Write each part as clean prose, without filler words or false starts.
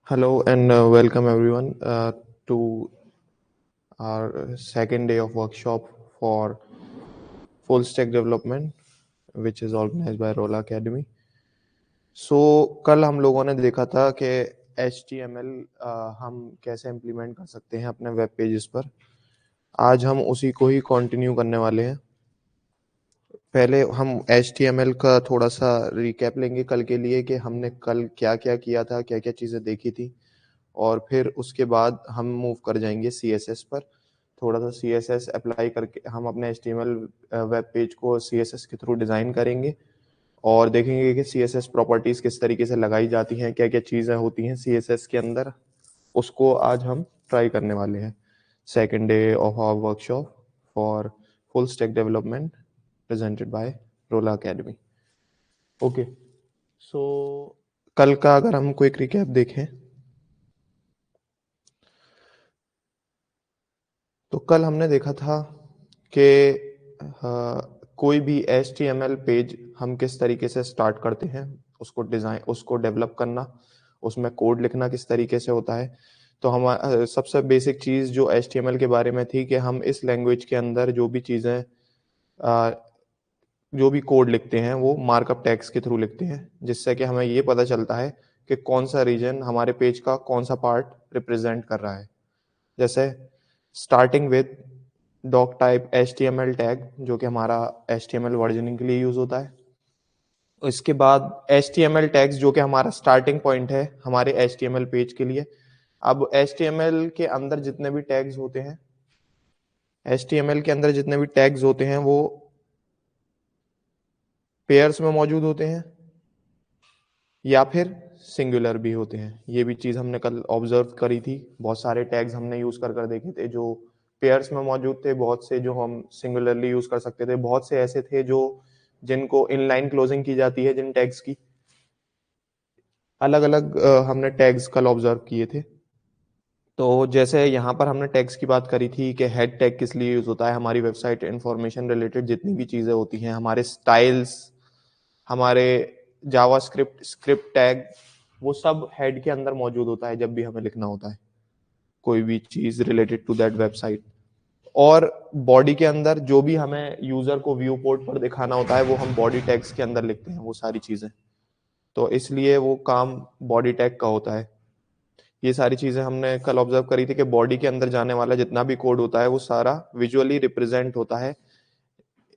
Hello and welcome everyone to our second day of workshop for full stack development, which is organized by Rola Academy. कल हम लोगों ने देखा था कि HTML हम कैसे इम्प्लीमेंट कर सकते हैं अपने वेब पेजेस पर। आज हम उसी को ही कंटिन्यू करने वाले हैं। पहले हम HTML का थोड़ा सा रिकैप लेंगे कल के लिए कि हमने कल क्या क्या किया था, क्या क्या चीज़ें देखी थी, और फिर उसके बाद हम मूव कर जाएंगे CSS पर। थोड़ा सा CSS अप्लाई करके हम अपने HTML वेब पेज को CSS के थ्रू डिज़ाइन करेंगे और देखेंगे कि CSS प्रॉपर्टीज़ किस तरीके से लगाई जाती हैं, क्या क्या चीज़ें होती हैं CSS के अंदर। उसको आज हम ट्राई करने वाले हैं। Second day of our workshop for full stack development presented by Rola academy. Okay, so कल का अगर हम क्विक रिकैप देखें तो कल हमने देखा था कि कोई भी HTML पेज हम किस तरीके से स्टार्ट करते हैं, उसको डिज़ाइन, उसको डेवलप करना, उसमें कोड लिखना किस तरीके से होता है। तो हम सबसे बेसिक चीज़ जो HTML के बारे में थी कि हम इस लैंग्वेज के अंदर जो भी चीज़ें जो भी कोड लिखते हैं वो मार्कअप टैग्स के थ्रू लिखते हैं, जिससे कि हमें ये पता चलता है कि कौन सा रीजन हमारे पेज का कौन सा पार्ट रिप्रेजेंट कर रहा है। जैसे starting with doctype HTML tag जो कि हमारा HTML वर्जनिंग के लिए यूज होता है। इसके बाद HTML टैग्स जो कि हमारा स्टार्टिंग पॉइंट है हमारे HTML पेज के लिए। अब HTML के अंदर जितने भी टैग्स होते हैं, HTML के अंदर जितने भी टैग्स होते हैं वो पेयर्स में मौजूद होते हैं या फिर सिंगुलर भी होते हैं। ये भी चीज़ हमने कल ऑब्जर्व करी थी। बहुत सारे टैग्स हमने यूज़ कर देखे थे जो पेयर्स में मौजूद थे, बहुत से जो हम सिंगुलरली यूज़ कर सकते थे, बहुत से ऐसे थे जो जिनको इनलाइन क्लोजिंग की जाती है जिन टैग्स की। अलग अलग हमने टैग्स कल ऑब्जर्व किए थे। तो जैसे यहाँ पर हमने टैग्स की बात करी थी कि हेड टैग किस लिए यूज़ होता है, हमारी वेबसाइट इंफॉर्मेशन रिलेटेड जितनी भी चीज़ें होती हैं, हमारे स्टाइल्स, हमारे जावास्क्रिप्ट स्क्रिप्ट टैग, वो सब हेड के अंदर मौजूद होता है जब भी हमें लिखना होता है कोई भी चीज रिलेटेड टू दैट वेबसाइट। और बॉडी के अंदर जो भी हमें यूजर को व्यू पोर्ट पर दिखाना होता है वो हम बॉडी टैग्स के अंदर लिखते हैं वो सारी चीजें। तो इसलिए वो काम बॉडी टैग का होता है। ये सारी चीजें हमने कल ऑब्जर्व करी थी कि बॉडी के अंदर जाने वाला जितना भी कोड होता है वो सारा विजुअली रिप्रेजेंट होता है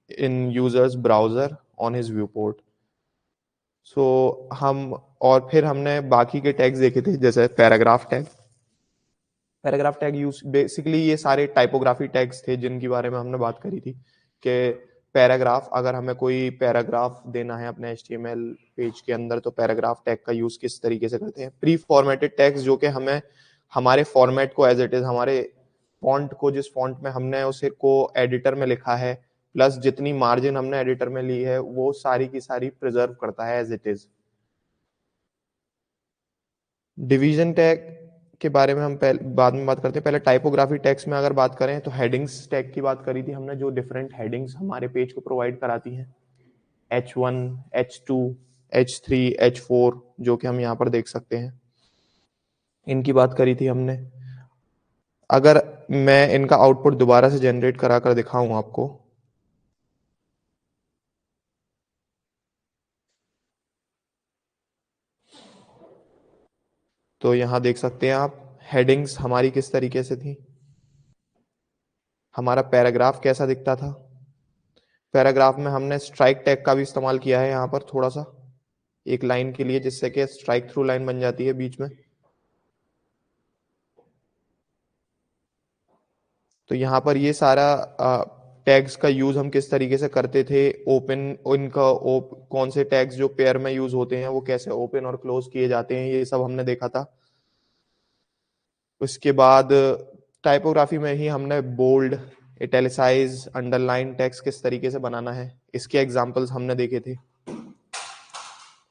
in user's browser on his viewport. हम और फिर हमने बाकी के टैग्स देखे थे जैसे paragraph tag. Paragraph tag use basically ये सारे टाइपोग्राफी टैग्स थे जिनके बारे में हमने बात करी थी कि पैराग्राफ, अगर हमें कोई पैराग्राफ देना है अपने HTML पेज के अंदर तो पैराग्राफ टैग का यूज किस तरीके से करते हैं। प्री फॉर्मेटेड टैग्स जो कि हमें हमारे फॉर्मेट को एज इट इज, हमारे फॉन्ट को जिस फॉन्ट में हमने उसे को एडिटर में लिखा है प्लस जितनी मार्जिन हमने एडिटर में ली है वो सारी की सारी प्रिजर्व करता है as it is. Division tag के बारे में हम पहले बाद में बात करते हैं। पहले टाइपोग्राफी टैग्स में अगर बात करें तो हेडिंग्स टैग की बात करी थी हमने, जो डिफरेंट हेडिंग्स हमारे पेज को प्रोवाइड कराती हैं। H1, H2, H3, H4 जो कि हम यहाँ पर देख सकते हैं, इनकी बात करी थी हमने। अगर मैं इनका आउटपुट दोबारा से जनरेट करा कर दिखाऊं आपको तो यहाँ देख सकते हैं आप हेडिंग्स हमारी किस तरीके से थी, हमारा पैराग्राफ कैसा दिखता था। पैराग्राफ में हमने स्ट्राइक टैग का भी इस्तेमाल किया है यहाँ पर थोड़ा सा एक लाइन के लिए, जिससे कि स्ट्राइक थ्रू लाइन बन जाती है बीच में। तो यहाँ पर ये सारा टैग्स का यूज हम किस तरीके से करते थे, ओपन इनका कौन से टैग्स जो पेयर में यूज होते हैं वो कैसे ओपन और क्लोज किए जाते हैं, ये सब हमने देखा था। उसके बाद टाइपोग्राफी में ही हमने बोल्ड, इटैलिसाइज, अंडरलाइन टेक्स्ट किस तरीके से बनाना है, इसके एग्जांपल्स हमने देखे थे।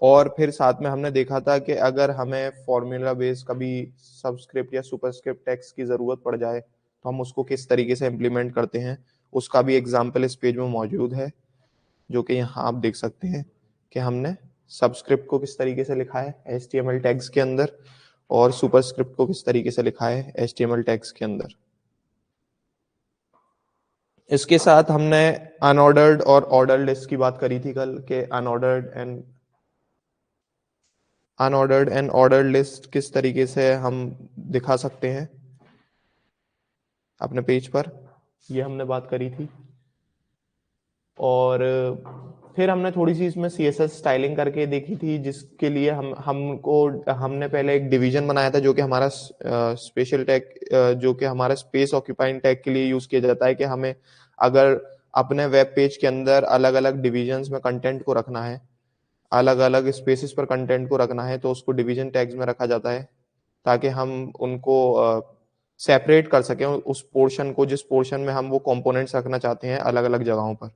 और फिर साथ में हमने देखा था कि अगर हमें फॉर्मूला बेस कभी सबस्क्रिप्ट या सुपरस्क्रिप्ट टेक्स्ट की जरूरत पड़ जाए तो हम उसको किस तरीके से इम्प्लीमेंट करते हैं, उसका भी एग्जाम्पल इस पेज में मौजूद है, जो कि यहाँ आप देख सकते हैं कि हमने सबस्क्रिप्ट को किस तरीके से लिखा है HTML टैग्स के अंदर। और सुपरस्क्रिप्ट को किस तरीके से लिखा है HTML टैग्स के अंदर। इसके साथ हमने अनऑर्डर्ड और ऑर्डर्ड लिस्ट की बात करी थी कल के अनऑर्डर्ड एंड ऑर्डर्ड लिस्ट किस तरीके से हम दिखा सकते हैं अपने पेज पर, ये हमने बात करी थी। और फिर हमने थोड़ी सी इसमें CSS स्टाइलिंग करके देखी थी, जिसके लिए हमने पहले एक डिवीजन बनाया था जो कि हमारा स्पेशल टैग, जो कि हमारा स्पेस ऑक्यूपाइंग टैग के लिए यूज किया जाता है, कि हमें अगर अपने वेब पेज के अंदर अलग अलग डिविजन्स में कंटेंट को रखना है, अलग अलग स्पेसिस पर कंटेंट को रखना है, तो उसको डिवीजन टैग्स में रखा जाता है, ताकि हम उनको सेपरेट कर सकें उस पोर्शन को, जिस पोर्शन में हम वो कंपोनेंट्स रखना चाहते हैं अलग अलग जगहों पर।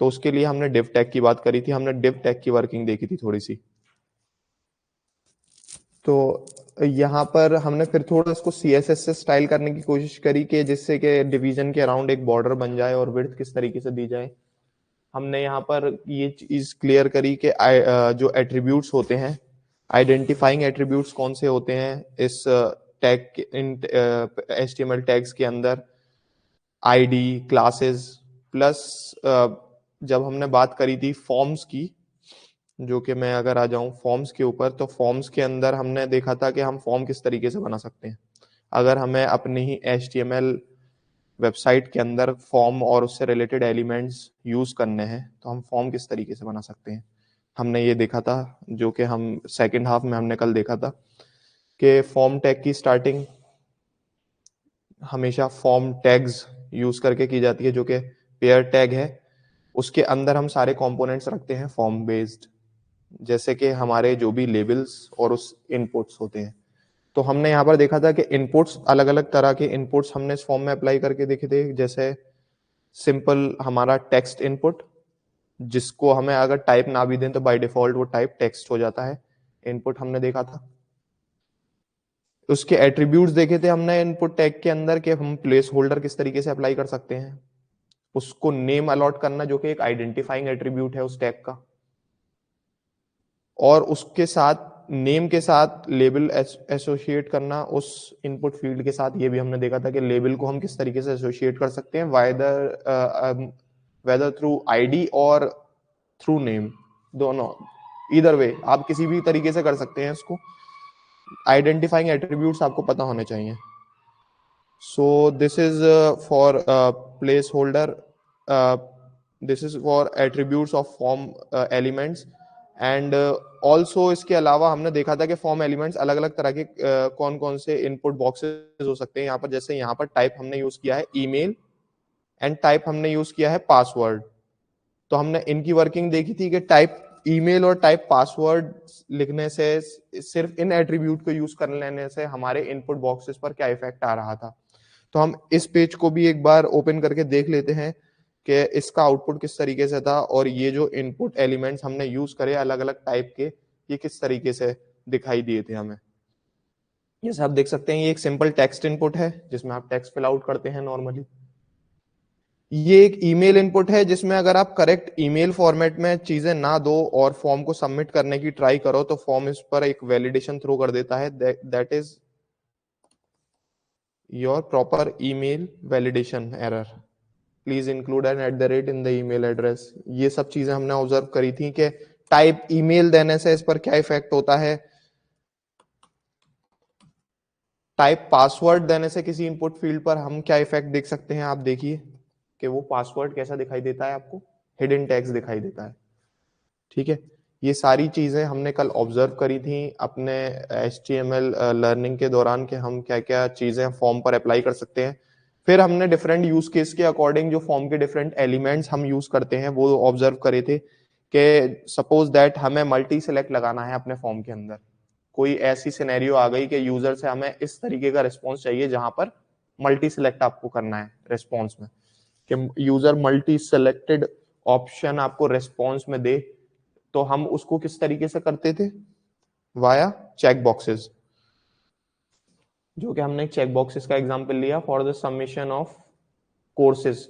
तो उसके लिए हमने डिव टैग की बात करी थी, हमने डिव टैग की वर्किंग देखी थी थोड़ी सी। तो यहाँ पर हमने फिर थोड़ा इसको CSS से स्टाइल करने की कोशिश करी, कि जिससे कि डिवीजन के अराउंड एक बॉर्डर बन जाए और विड्थ किस तरीके से दी जाए। हमने यहाँ पर ये चीज क्लियर करी कि जो एट्रीब्यूट्स होते हैं, आइडेंटिफाइंग एट्रीब्यूट्स कौन से होते हैं इस टैग इन HTML टैग्स के अंदर, आईडी, क्लासेस, प्लस जब हमने बात करी थी फॉर्म्स की, जो कि मैं अगर आ जाऊं फॉर्म्स के ऊपर, तो फॉर्म्स के अंदर हमने देखा था कि हम फॉर्म किस तरीके से बना सकते हैं। अगर हमें अपनी ही HTML वेबसाइट के अंदर फॉर्म और उससे रिलेटेड एलिमेंट्स यूज करने हैं, तो हम फॉर्म किस तरीके से बना सकते हैं, हमने ये देखा था, जो कि हम सेकेंड हाफ में हमने कल देखा था, कि फॉर्म टैग की स्टार्टिंग हमेशा फॉर्म टैग्स यूज करके की जाती है, जो कि पेयर टैग है। उसके अंदर हम सारे कंपोनेंट्स रखते हैं फॉर्म बेस्ड, जैसे कि हमारे जो भी लेबल्स और उस इनपुट्स होते हैं। तो हमने यहाँ पर देखा था कि इनपुट्स, अलग अलग तरह के इनपुट्स हमने इस फॉर्म में अप्लाई करके देखे थे, जैसे सिंपल हमारा टेक्स्ट इनपुट, जिसको हमें अगर टाइप ना भी दें तो बाय डिफॉल्ट वो टाइप टेक्स्ट हो जाता है, इनपुट हमने देखा था। उसके एट्रीब्यूट्स देखे थे हमने इनपुट टैग के अंदर, कि हम प्लेस होल्डर किस तरीके से अप्लाई कर सकते हैं, उसको नेम अलॉट करना, जो कि एक आइडेंटिफाइंग एट्रीब्यूट है उस टैग का, और उसके साथ नेम के साथ लेबल एसोसिएट करना उस इनपुट फील्ड के साथ। ये भी हमने देखा था कि लेबल को हम किस तरीके से एसोसिएट कर सकते हैं, वेदर थ्रू आईडी और थ्रू नेम, दोनों, इधर वे आप किसी भी तरीके से कर सकते हैं इसको। आइडेंटिफाइंग एट्रीब्यूट्स आपको पता होने चाहिए। So this is for place holder, this is for attributes of form elements. And also इसके अलावा हमने देखा था कि फॉर्म एलिमेंट्स अलग अलग तरह के कौन कौन से इनपुट बॉक्सेस हो सकते हैं यहाँ पर। जैसे यहाँ पर टाइप हमने यूज किया है ईमेल, एंड टाइप हमने यूज किया है पासवर्ड। तो हमने इनकी वर्किंग देखी थी कि टाइप ईमेल और टाइप पासवर्ड लिखने से, सिर्फ इन एट्रीब्यूट को यूज कर लेने से हमारे इनपुट बॉक्सेस पर क्या इफेक्ट आ रहा था। तो हम इस पेज को भी एक बार ओपन करके देख लेते हैं कि इसका आउटपुट किस तरीके से था, और ये जो इनपुट एलिमेंट्स हमने यूज करे अलग अलग टाइप के, ये किस तरीके से दिखाई दिए थे हमें। जैसे आप देख सकते हैं, ये एक सिंपल टेक्स्ट इनपुट है जिसमें आप टेक्स्ट फिल आउट करते हैं नॉर्मली। ये एक ईमेल इनपुट है जिसमें अगर आप करेक्ट ईमेल फॉर्मेट में चीजें ना दो और फॉर्म को सबमिट करने की ट्राई करो, तो फॉर्म इस पर एक वैलिडेशन थ्रो कर देता है, that is your proper email validation error, please include an @ in the email address. ये सब चीजें हमने ऑब्जर्व करी थी कि टाइप ईमेल देने से इस पर क्या इफेक्ट होता है, टाइप पासवर्ड देने से किसी इनपुट फील्ड पर हम क्या इफेक्ट देख सकते हैं। आप देखिए कि वो पासवर्ड कैसा दिखाई देता है आपको, हिडन टैग्स दिखाई देता है। ठीक है, ये सारी चीजें हमने कल ऑब्जर्व करी थी अपने HTML लर्निंग के दौरान, कि हम क्या क्या चीजें फॉर्म पर अप्लाई कर सकते हैं। फिर हमने डिफरेंट यूज केस के अकॉर्डिंग जो फॉर्म के डिफरेंट एलिमेंट्स हम यूज करते हैं वो ऑब्जर्व करे थे, कि सपोज दैट हमें मल्टी सिलेक्ट लगाना है अपने फॉर्म के अंदर। कोई ऐसी सिनेरियो आ गई कि यूजर से हमें इस तरीके का रिस्पॉन्स चाहिए जहां पर मल्टी सिलेक्ट आपको करना है रिस्पॉन्स में, कि यूजर मल्टी सिलेक्टेड ऑप्शन आपको रिस्पॉन्स में दे। तो हम उसको किस तरीके से करते थे, वाया चेक बॉक्सेस, जो कि हमने चेक बॉक्सेस का एग्जांपल लिया for the submission of courses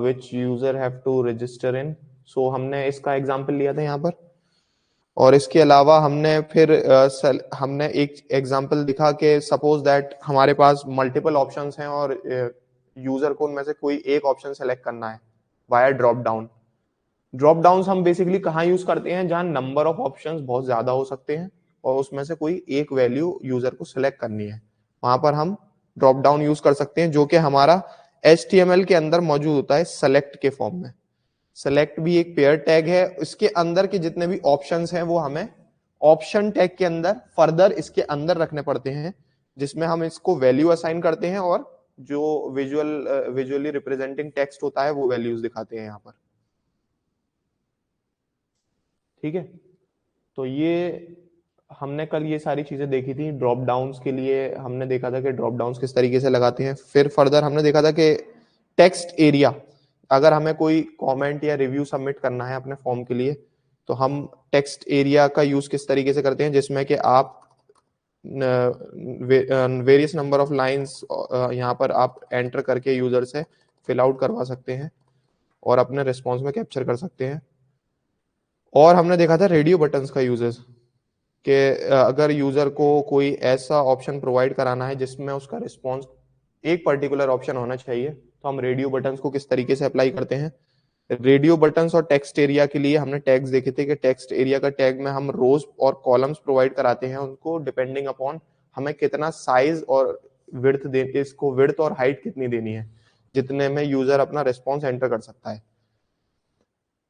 which user have to register in. So हमने इसका एग्जांपल लिया था यहाँ पर। और इसके अलावा हमने फिर हमने एक एग्जांपल दिखा कि सपोज दैट हमारे पास मल्टीपल ऑप्शंस हैं और यूजर को उनमें से कोई एक ऑप्शन सेलेक्ट करना है via drop down. Drop downs हम बेसिकली कहाँ यूज करते हैं, जहां नंबर ऑफ ऑप्शंस बहुत ज्यादा हो सकते हैं और उसमें से कोई एक वैल्यू यूजर को सिलेक्ट करनी है, वहां पर हम ड्रॉप डाउन यूज कर सकते हैं, जो कि हमारा HTML के अंदर मौजूद होता है सेलेक्ट के फॉर्म में। सेलेक्ट भी एक पेयर टैग है, इसके अंदर के जितने भी ऑप्शंस हैं वो हमें ऑप्शन टैग के अंदर फर्दर इसके अंदर रखने पड़ते हैं, जिसमें हम इसको वैल्यू असाइन करते हैं और जो विजुअली रिप्रेजेंटिंग टेक्स्ट होता है वो वैल्यूज दिखाते हैं यहाँ पर। ठीक है, तो ये हमने कल ये सारी चीजें देखी थी। ड्रॉप डाउन्स के लिए हमने देखा था कि ड्रॉप डाउन्स किस तरीके से लगाते हैं। फिर फर्दर हमने देखा था कि टेक्स्ट एरिया, अगर हमें कोई कमेंट या रिव्यू सबमिट करना है अपने फॉर्म के लिए तो हम टेक्स्ट एरिया का यूज किस तरीके से करते हैं, जिसमें कि आप वेरियस नंबर ऑफ लाइंस यहाँ पर आप एंटर करके यूजर से फिल आउट करवा सकते हैं और अपने रिस्पॉन्स में कैप्चर कर सकते हैं। और हमने देखा था रेडियो बटन्स का यूजेस, कि अगर यूजर को कोई ऐसा ऑप्शन प्रोवाइड कराना है जिसमें उसका रिस्पॉन्स एक पर्टिकुलर ऑप्शन होना चाहिए, तो हम रेडियो बटन्स को किस तरीके से अप्लाई करते हैं। रेडियो बटन्स और टेक्स्ट एरिया के लिए हमने टैग्स देखे थे कि टेक्स्ट एरिया का टैग में हम रोज और कॉलम्स प्रोवाइड कराते हैं उनको, डिपेंडिंग अपॉन हमें कितना साइज और विड्थ दे, इसको विड्थ और हाइट कितनी देनी है, जितने में यूजर अपना रिस्पॉन्स एंटर कर सकता है।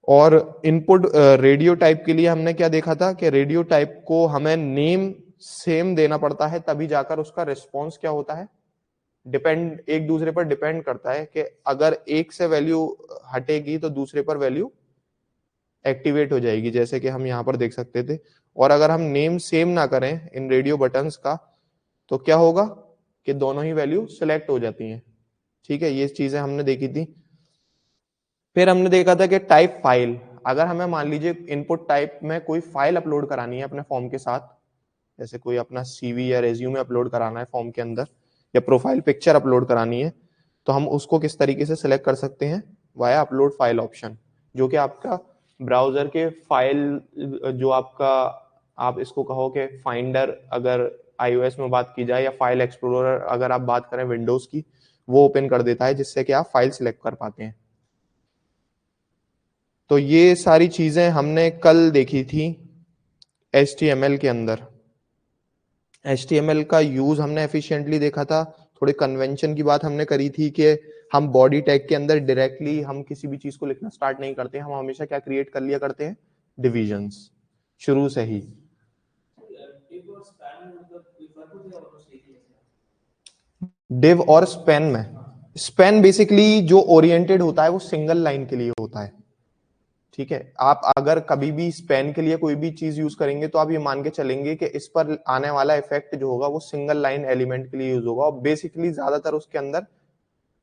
और इनपुट रेडियो टाइप के लिए हमने क्या देखा था कि रेडियो टाइप को हमें नेम सेम देना पड़ता है, तभी जाकर उसका रिस्पॉन्स क्या होता है, डिपेंड, एक दूसरे पर डिपेंड करता है कि अगर एक से वैल्यू हटेगी तो दूसरे पर वैल्यू एक्टिवेट हो जाएगी, जैसे कि हम यहाँ पर देख सकते थे। और अगर हम नेम सेम ना करें इन रेडियो बटन्स का तो क्या होगा कि दोनों ही वैल्यू सिलेक्ट हो जाती हैं। ठीक है, ये चीजें हमने देखी थी। फिर हमने देखा था कि टाइप फाइल, अगर हमें मान लीजिए इनपुट टाइप में कोई फाइल अपलोड करानी है अपने फॉर्म के साथ, जैसे कोई अपना CV या रेज्यूमे अपलोड कराना है फॉर्म के अंदर, या प्रोफाइल पिक्चर अपलोड करानी है, तो हम उसको किस तरीके से सिलेक्ट कर सकते हैं, वाया अपलोड फाइल ऑप्शन, जो कि आपका ब्राउजर के फाइल, जो आपका, आप इसको कहो कि फाइंडर अगर iOS में बात की जाए या फाइल एक्सप्लोरर अगर आप बात करें विंडोज की, वो ओपन कर देता है जिससे कि आप फाइल सिलेक्ट कर पाते हैं। तो ये सारी चीजें हमने कल देखी थी HTML के अंदर। HTML का यूज हमने एफिशिएंटली देखा था। थोड़े कन्वेंशन की बात हमने करी थी कि हम बॉडी टैग के अंदर डायरेक्टली हम किसी भी चीज को लिखना स्टार्ट नहीं करते, हम हमेशा क्या क्रिएट कर लिया करते हैं, डिविजन्स शुरू से ही। डिव और स्पैन में, स्पैन बेसिकली जो ओरिएंटेड होता है वो सिंगल लाइन के लिए होता है। ठीक है, आप अगर कभी भी स्पैन के लिए कोई भी चीज यूज करेंगे तो आप ये मान के चलेंगे कि इस पर आने वाला इफेक्ट जो होगा वो सिंगल लाइन एलिमेंट के लिए यूज होगा, और बेसिकली ज्यादातर उसके अंदर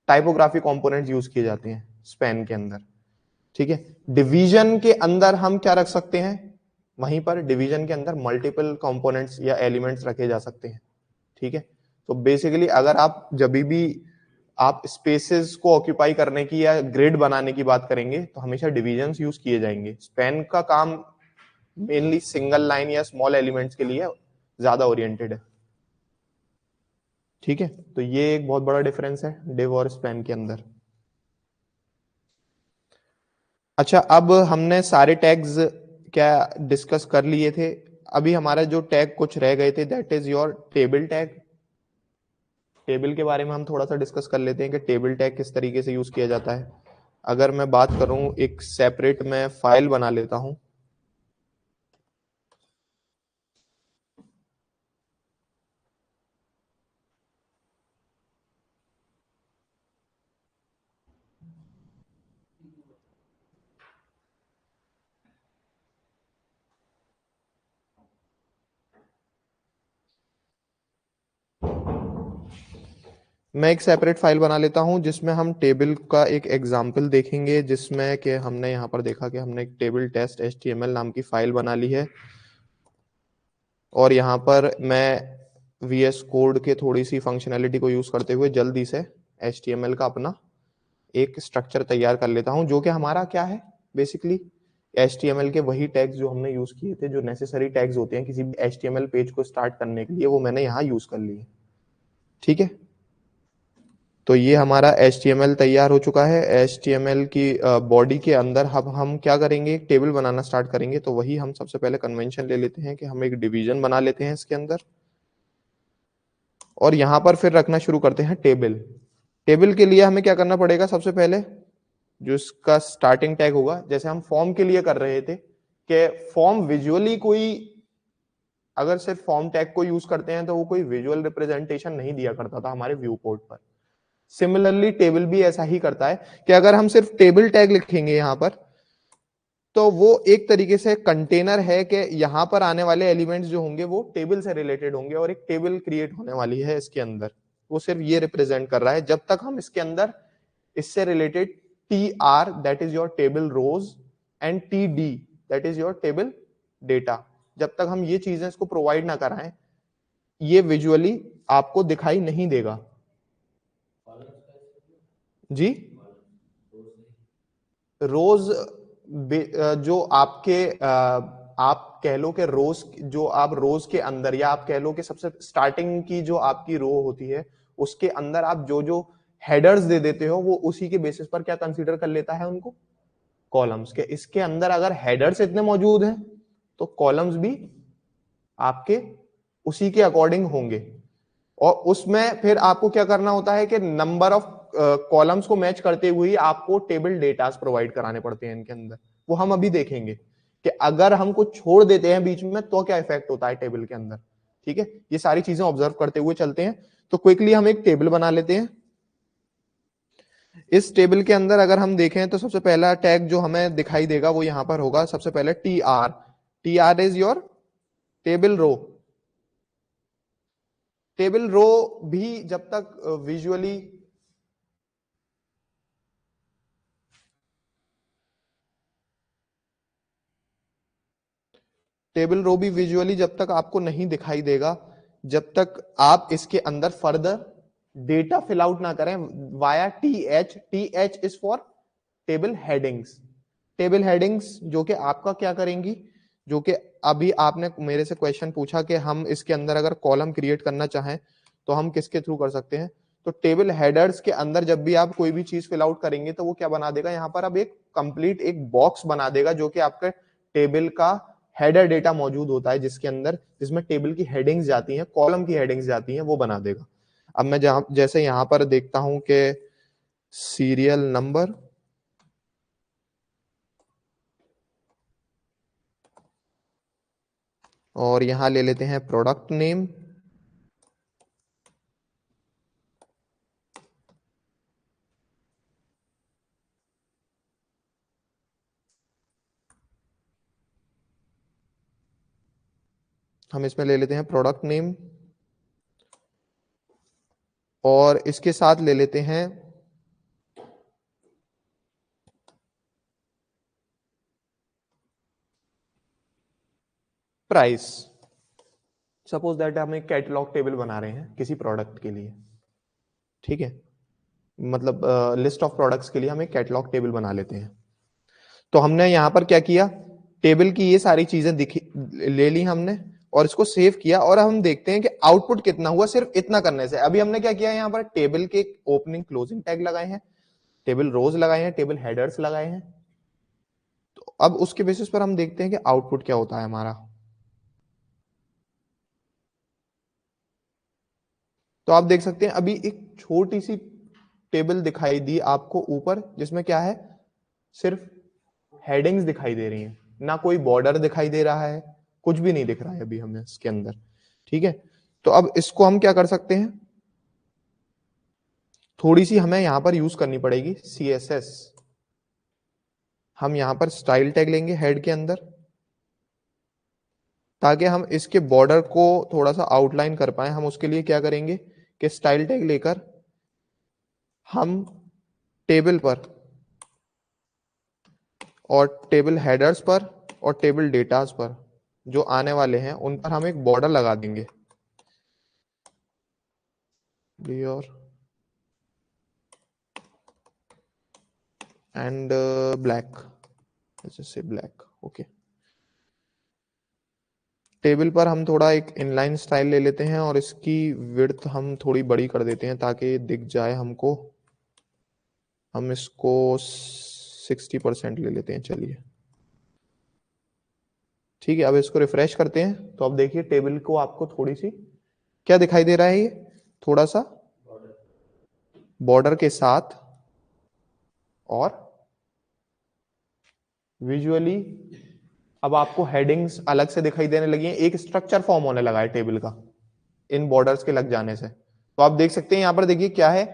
टाइपोग्राफी कंपोनेंट्स यूज किए जाते हैं स्पैन के अंदर। ठीक है, डिवीजन के अंदर हम क्या रख सकते हैं, वहीं पर डिवीजन के अंदर मल्टीपल कंपोनेंट्स या एलिमेंट्स रखे जा सकते हैं। ठीक है, तो बेसिकली अगर आप जब भी आप स्पेसेस को ऑक्यूपाई करने की या ग्रिड बनाने की बात करेंगे तो हमेशा डिविजन्स यूज किए जाएंगे। स्पैन का काम मेनली सिंगल लाइन या स्मॉल एलिमेंट्स के लिए ज्यादा ओरिएंटेड है। ठीक है, तो ये एक बहुत बड़ा डिफरेंस है डिव और स्पैन के अंदर। अच्छा, अब हमने सारे टैग्स क्या डिस्कस कर लिए थे। अभी हमारा जो टैग कुछ रह गए थे, that is your table tag. Table के बारे में हम थोड़ा सा डिस्कस कर लेते हैं कि टेबल टैग किस तरीके से यूज किया जाता है। अगर मैं बात करूं, एक सेपरेट मैं फाइल बना लेता हूं, मैं एक सेपरेट फाइल बना लेता हूं जिसमें हम टेबल का एक एग्जांपल देखेंगे, जिसमें कि हमने यहां पर देखा कि हमने एक टेबल टेस्ट HTML नाम की फाइल बना ली है, और यहां पर मैं VS कोड के थोड़ी सी फंक्शनैलिटी को यूज करते हुए जल्दी से HTML का अपना एक स्ट्रक्चर तैयार कर लेता हूं, जो कि हमारा क्या है बेसिकली HTML के वही टैग्स जो हमने यूज किए थे, जो नेसेसरी टैग्स होते हैं किसी भी HTML पेज को स्टार्ट करने के लिए, वो मैंने यहाँ यूज कर लिए। ठीक है, तो ये हमारा HTML तैयार हो चुका है। HTML की बॉडी के अंदर हम क्या करेंगे, एक टेबल बनाना स्टार्ट करेंगे। तो वही हम सबसे पहले कन्वेंशन ले लेते हैं कि हम एक डिवीजन बना लेते हैं इसके अंदर, और यहां पर फिर रखना शुरू करते हैं टेबल। टेबल के लिए हमें क्या करना पड़ेगा, सबसे पहले जो इसका स्टार्टिंग टैग होगा, जैसे हम फॉर्म के लिए कर रहे थे कि फॉर्म विजुअली कोई, अगर सिर्फ फॉर्म टैग को यूज करते हैं तो वो कोई विजुअल रिप्रेजेंटेशन नहीं दिया करता था हमारे व्यू पोर्ट पर। सिमिलरली टेबल भी ऐसा ही करता है कि अगर हम सिर्फ टेबल टैग लिखेंगे यहां पर, तो वो एक तरीके से कंटेनर है कि यहां पर आने वाले एलिमेंट्स जो होंगे वो टेबल से रिलेटेड होंगे और एक टेबल क्रिएट होने वाली है इसके अंदर। वो सिर्फ ये रिप्रेजेंट कर रहा है। जब तक हम इसके अंदर इससे related TR that is your table rows and TD that is your table data, जब तक हम ये चीजें इसको प्रोवाइड ना कराएं, ये विजुअली आपको दिखाई नहीं देगा। जी, रोज जो आपके आप कह लो कि रोज, जो आप रोज के अंदर, या आप कह लो कि सबसे स्टार्टिंग की जो आपकी रो होती है उसके अंदर आप जो जो हेडर्स दे देते हो, वो उसी के बेसिस पर क्या कंसीडर कर लेता है उनको, कॉलम्स के। इसके अंदर अगर हेडर्स इतने मौजूद हैं तो कॉलम्स भी आपके उसी के अकॉर्डिंग होंगे। और उसमें फिर आपको क्या करना होता है कि नंबर ऑफ कॉलम्स को मैच करते हुए ही आपको टेबल डेटास प्रोवाइड कराने पड़ते हैं इनके अंदर। वो हम अभी देखेंगे कि अगर हम कुछ छोड़ देते हैं बीच में तो क्या इफेक्ट होता है टेबल के अंदर। ठीक है, ये सारी चीजें ऑब्जर्व करते हुए चलते हैं। तो क्विकली हम एक टेबल बना लेते हैं। इस टेबल के अंदर अगर हम देखें तो सबसे पहला टैग जो हमें दिखाई देगा वो यहां पर होगा, सबसे पहले TR। TR is your table row. Table row भी जब तक विजुअली टेबल रो भी विजुअली जब तक आपको नहीं दिखाई देगा, जब तक आप इसके अंदर फर्दर डेटा फिल आउट ना करें via TH। TH is for table headings. Table headings जो कि आपका क्या करेंगी, जो कि अभी आपने मेरे से क्वेश्चन पूछा कि हम इसके अंदर अगर कॉलम क्रिएट करना चाहें तो हम किसके थ्रू कर सकते हैं। तो टेबल हेडर्स के अंदर जब भी आप कोई भी चीज फिल आउट करेंगे तो वो क्या बना देगा, यहां पर अब एक कंप्लीट एक बॉक्स बना देगा जो कि आपके टेबल का हेडर डेटा मौजूद होता है, जिसके अंदर, जिसमें टेबल की हेडिंग्स जाती हैं, कॉलम की हेडिंग्स जाती हैं, वो बना देगा। अब मैं जहां जैसे यहां पर देखता हूं कि सीरियल नंबर, और यहां ले लेते हैं प्रोडक्ट नेम, हम इसमें ले लेते हैं प्रोडक्ट नेम, और इसके साथ ले लेते हैं प्राइस। सपोज दैट हम एक कैटलॉग टेबल बना रहे हैं किसी प्रोडक्ट के लिए। ठीक है, मतलब लिस्ट ऑफ प्रोडक्ट्स के लिए हम एक कैटलॉग टेबल बना लेते हैं। तो हमने यहां पर क्या किया, टेबल की ये सारी चीजें दिखी, ले ली हमने, और इसको सेव किया, और हम देखते हैं कि आउटपुट कितना हुआ सिर्फ इतना करने से। अभी हमने क्या किया, यहाँ पर टेबल के ओपनिंग क्लोजिंग टैग लगाए हैं, टेबल रोज लगाए हैं, टेबल हेडर्स लगाए हैं। तो अब उसके बेसिस पर हम देखते हैं कि आउटपुट क्या होता है हमारा। तो आप देख सकते हैं अभी एक छोटी सी टेबल दिखाई दी आपको ऊपर, जिसमें क्या है, सिर्फ हेडिंग्स दिखाई दे रही हैं, ना कोई बॉर्डर दिखाई दे रहा है, कुछ भी नहीं दिख रहा है अभी हमें इसके अंदर। ठीक है, तो अब इसको हम क्या कर सकते हैं, थोड़ी सी हमें यहां पर यूज करनी पड़ेगी CSS। हम यहां पर स्टाइल टैग लेंगे हेड के अंदर, ताकि हम इसके बॉर्डर को थोड़ा सा आउटलाइन कर पाए। हम उसके लिए क्या करेंगे कि स्टाइल टैग लेकर हम टेबल पर और टेबल हेडर्स पर और टेबल डेटास पर जो आने वाले हैं उन पर हम एक बॉर्डर लगा देंगे, क्लियर एंड ब्लैक। जैसे ब्लैक। ओके, टेबल पर हम थोड़ा एक इनलाइन स्टाइल ले लेते हैं और इसकी विड्थ हम थोड़ी बड़ी कर देते हैं ताकि दिख जाए हमको। हम इसको 60% ले लेते हैं, चलिए ठीक है। अब इसको रिफ्रेश करते हैं तो अब देखिए टेबल को आपको थोड़ी सी क्या दिखाई दे रहा है, ये थोड़ा सा बॉर्डर के साथ, और विजुअली अब आपको हेडिंग्स अलग से दिखाई देने लगी हैं, एक स्ट्रक्चर फॉर्म होने लगा है टेबल का इन बॉर्डर्स के लग जाने से। तो आप देख सकते हैं यहां पर देखिए क्या है,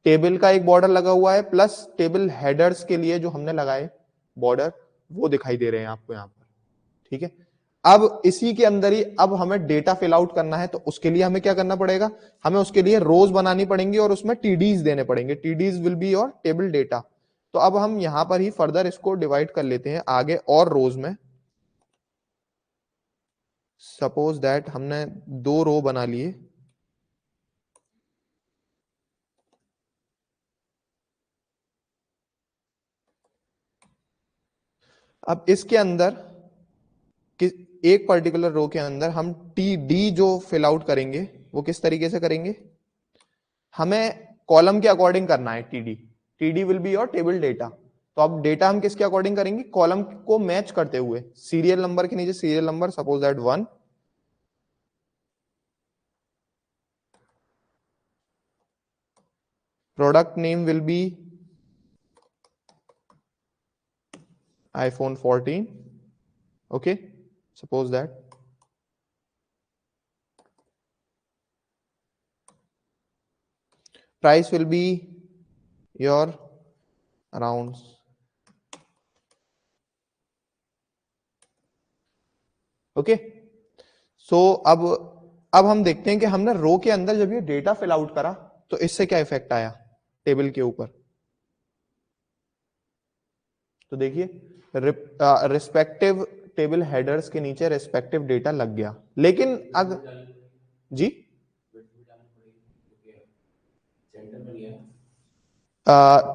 टेबल का एक बॉर्डर लगा हुआ है प्लस टेबल हेडर्स के लिए जो हमने लगाए बॉर्डर वो दिखाई दे रहे हैं आपको यहां पर, ठीक है। अब इसी के अंदर ही अब हमें डेटा फिल आउट करना है, तो उसके लिए हमें क्या करना पड़ेगा, हमें उसके लिए रोज बनानी पड़ेंगी और उसमें टीडीज देने पड़ेंगे। TDs will be your table data. तो अब हम यहां पर ही फर्दर इसको डिवाइड कर लेते हैं आगे और रोज में। सपोज दैट हमने 2 रो बना लिए, अब इसके अंदर एक पर्टिकुलर रो के अंदर हम टी डी जो फिल आउट करेंगे वो किस तरीके से करेंगे, हमें कॉलम के अकॉर्डिंग करना है। TD TD will be your table data. तो अब डेटा हम किसके अकॉर्डिंग करेंगे, कॉलम को मैच करते हुए, सीरियल नंबर के नीचे serial number, suppose that 1, product name will be iPhone 14, okay, suppose that, price will be your around, okay. So अब हम देखते हैं कि हमने रो के अंदर जब ये डेटा फिल आउट करा तो इससे क्या इफेक्ट आया टेबल के ऊपर। तो देखिए रिस्पेक्टिव टेबल हेडर्स के नीचे रिस्पेक्टिव डेटा लग गया, लेकिन अगर जी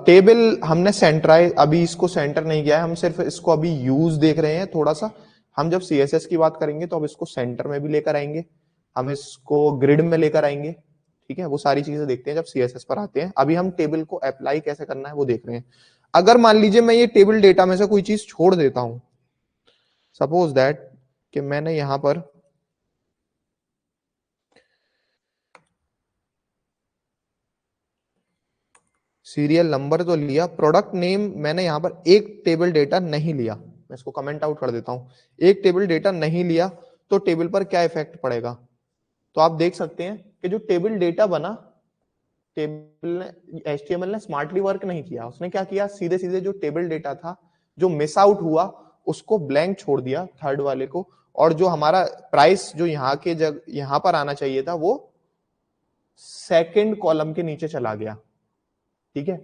टेबल हमने सेंटराइज, अभी इसको सेंटर नहीं किया है, हम सिर्फ इसको अभी यूज देख रहे हैं थोड़ा सा। हम जब सीएसएस की बात करेंगे तो अब इसको सेंटर में भी लेकर आएंगे, हम इसको ग्रिड में लेकर आएंगे, ठीक है। वो सारी चीजें देखते हैं जब सीएसएस पर आते हैं। अभी हम टेबल को अप्लाई कैसे करना है वो देख रहे हैं। अगर मान लीजिए मैं ये टेबल डेटा में से कोई चीज छोड़ देता हूं, सपोज दैट कि मैंने यहां पर सीरियल नंबर तो लिया, प्रोडक्ट नेम मैंने यहां पर एक टेबल डेटा नहीं लिया, मैं इसको कमेंट आउट कर देता हूं, एक टेबल डेटा नहीं लिया, तो टेबल पर क्या इफेक्ट पड़ेगा। तो आप देख सकते हैं कि जो टेबल डेटा बना, टेबल ने एचटीएमएल ने स्मार्टली वर्क नहीं किया। उसने क्या किया, सीधे सीधे जो टेबल डेटा था जो मिस आउट हुआ उसको ब्लैंक छोड़ दिया थर्ड वाले को, और जो हमारा प्राइस जो यहाँ के जग यहां पर आना चाहिए था वो सेकंड कॉलम के नीचे चला गया, ठीक है।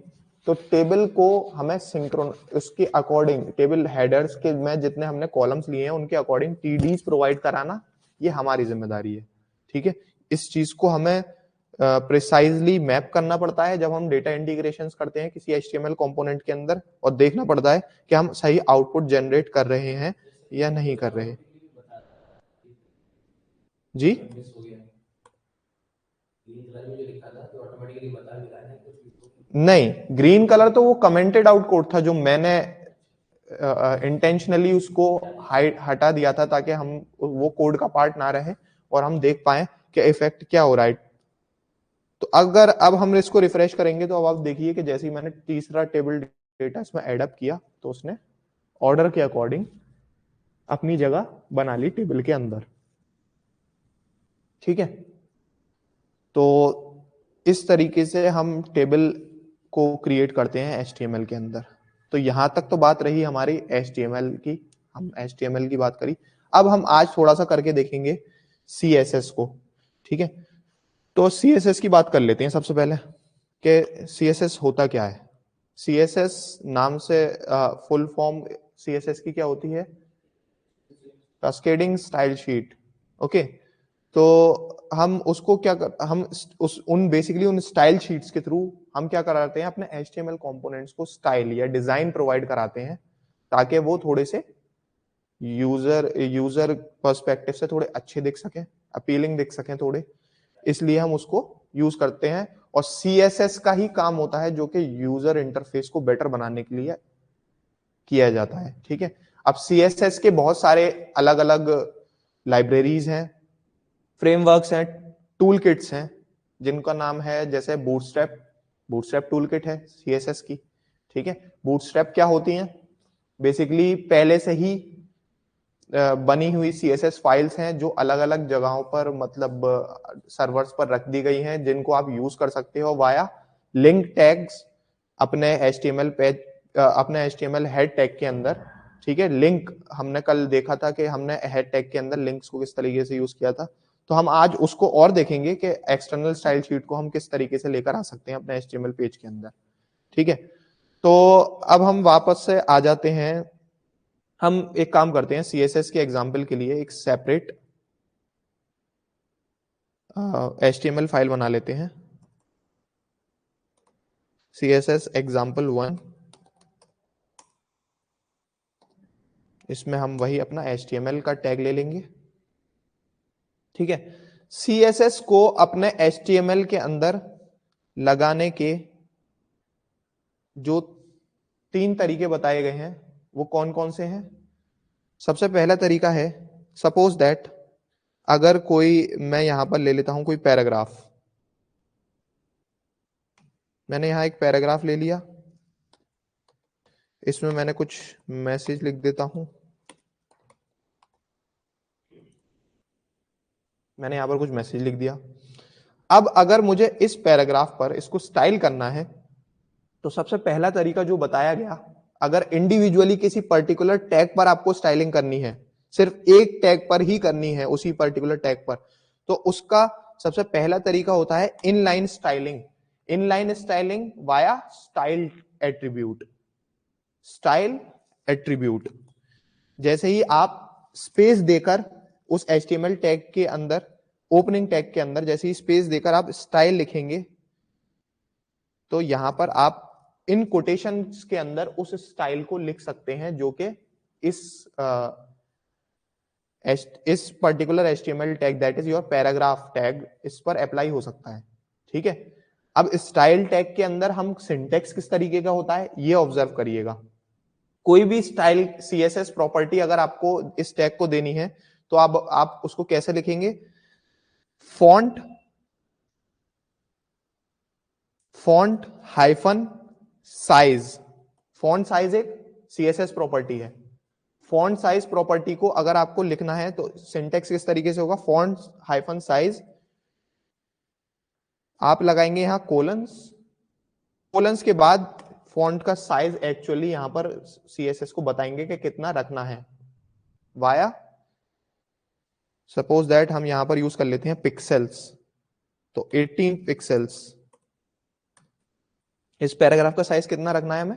तो टेबल को हमें सिंक्रोन उसके अकॉर्डिंग, टेबल हेडर्स के में जितने हमने कॉलम्स लिए हैं उनके अकॉर्डिंग टीडीज प्रोवाइड कराना ये हमारी जिम्मेदारी है, ठीक है। इस चीज को हमें प्रिसाइजली मैप करना पड़ता है जब हम डेटा इंटीग्रेशंस करते हैं किसी एचटीएमएल कंपोनेंट के अंदर, और देखना पड़ता है कि हम सही आउटपुट जनरेट कर रहे हैं या नहीं कर रहे। जी नहीं, ग्रीन कलर तो वो कमेंटेड आउट कोड था जो मैंने इंटेंशनली उसको हटा दिया था ताकि हम वो कोड का पार्ट ना रहे और हम देख पाए कि इफेक्ट क्या हो रहा है। तो अगर अब हम इसको रिफ्रेश करेंगे तो अब आप देखिए कि जैसे ही मैंने तीसरा टेबल डेटा इसमें एडअप किया तो उसने ऑर्डर के अकॉर्डिंग अपनी जगह बना ली टेबल के अंदर, ठीक है। तो इस तरीके से हम टेबल को क्रिएट करते हैं एचटीएमएल के अंदर। तो यहां तक तो बात रही हमारी एचटीएमएल की, हम एचटीएमएल की बात करी। अब हम आज थोड़ा सा करके देखेंगे सीएसएस को, ठीक है। तो सीएसएस की बात कर लेते हैं सबसे पहले कि सीएसएस होता क्या है। सीएसएस नाम से फुल फॉर्म सीएसएस की क्या होती है, कैस्केडिंग स्टाइल शीट, ओके। तो हम उसको क्या कर, हम उस उन बेसिकली उन स्टाइल शीट्स के थ्रू हम क्या कराते हैं, अपने एचटीएमएल कंपोनेंट्स को स्टाइल या डिजाइन प्रोवाइड कराते हैं ताकि वो थोड़े से यूजर पर्सपेक्टिव से थोड़े अच्छे दिख सकें, अपीलिंग दिख सकें थोड़े, इसलिए हम उसको यूज करते हैं। और CSS का ही काम होता है जो कि यूजर इंटरफेस को बेटर बनाने के लिए किया जाता है। ठीक है, अब CSS के बहुत सारे अलग अलग लाइब्रेरीज हैं, फ्रेमवर्क्स हैं, टूल किट्स हैं, जिनका नाम है जैसे बूटस्ट्रैप टूल किट है CSS की। ठीक है, बूटस्ट्रैप क्या होती हैं? बेसिकली पहले से ही बनी हुई CSS फाइल्स हैं जो अलग अलग जगहों पर मतलब सर्वर्स पर रख दी गई हैं, जिनको आप यूज कर सकते हो वाया लिंक टैग्स अपने HTML पेज, अपने HTML हेड टैग के अंदर। ठीक है, लिंक हमने कल देखा था कि हमने हेड टैग के अंदर लिंक्स को किस तरीके से यूज किया था, तो हम आज उसको और देखेंगे कि एक्सटर्नल स्टाइल शीट को हम किस तरीके से लेकर आ सकते हैं अपने HTML पेज के अंदर। ठीक है, तो अब हम वापस से आ जाते हैं, हम एक काम करते हैं, CSS के एग्जाम्पल के लिए एक सेपरेट HTML फाइल बना लेते हैं, CSS example1। इसमें हम वही अपना HTML का टैग ले लेंगे। ठीक है, CSS को अपने HTML के अंदर लगाने के जो 3 तरीके बताए गए हैं वो कौन कौन से हैं? सबसे पहला तरीका है, सपोज दैट अगर कोई, मैं यहां पर ले लेता हूं कोई पैराग्राफ, मैंने यहां एक पैराग्राफ ले लिया, इसमें मैंने कुछ मैसेज लिख देता हूं, मैंने यहां पर कुछ मैसेज लिख दिया। अब अगर मुझे इस पैराग्राफ पर इसको स्टाइल करना है, तो सबसे पहला तरीका जो बताया गया, अगर इंडिविजुअली किसी पर्टिकुलर टैग पर आपको स्टाइलिंग करनी है, सिर्फ एक टैग पर ही करनी है, उसी पर्टिकुलर टैग पर, तो उसका सबसे पहला तरीका होता है inline styling. Inline styling via style attribute. Style attribute, जैसे ही आप स्पेस देकर उस HTML टैग के अंदर, ओपनिंग टैग के अंदर जैसे ही स्पेस देकर आप स्टाइल लिखेंगे, तो यहां पर आप इन कोटेशंस के अंदर उस स्टाइल को लिख सकते हैं जो कि इस particular HTML tag, that is your paragraph tag, इस पर अप्लाई हो सकता है। ठीक है, अब स्टाइल टैग के अंदर हम सिंटेक्स किस तरीके का होता है ये ऑब्जर्व करिएगा। कोई भी स्टाइल CSS प्रॉपर्टी अगर आपको इस टैग को देनी है, तो आप उसको कैसे लिखेंगे? Font hyphen size. Font size एक CSS प्रॉपर्टी है। फॉन्ट साइज प्रॉपर्टी को अगर आपको लिखना है तो सिंटेक्स किस तरीके से होगा? फॉन्ट हाइफन साइज, आप लगाएंगे यहां कोलन्स के बाद फॉन्ट का साइज एक्चुअली यहां पर CSS को बताएंगे कि कितना रखना है, वाया सपोज दैट हम यहां पर यूज कर लेते हैं पिक्सेल्स, तो 18 पिक्सेल्स। इस पैराग्राफ का साइज कितना रखना है हमें?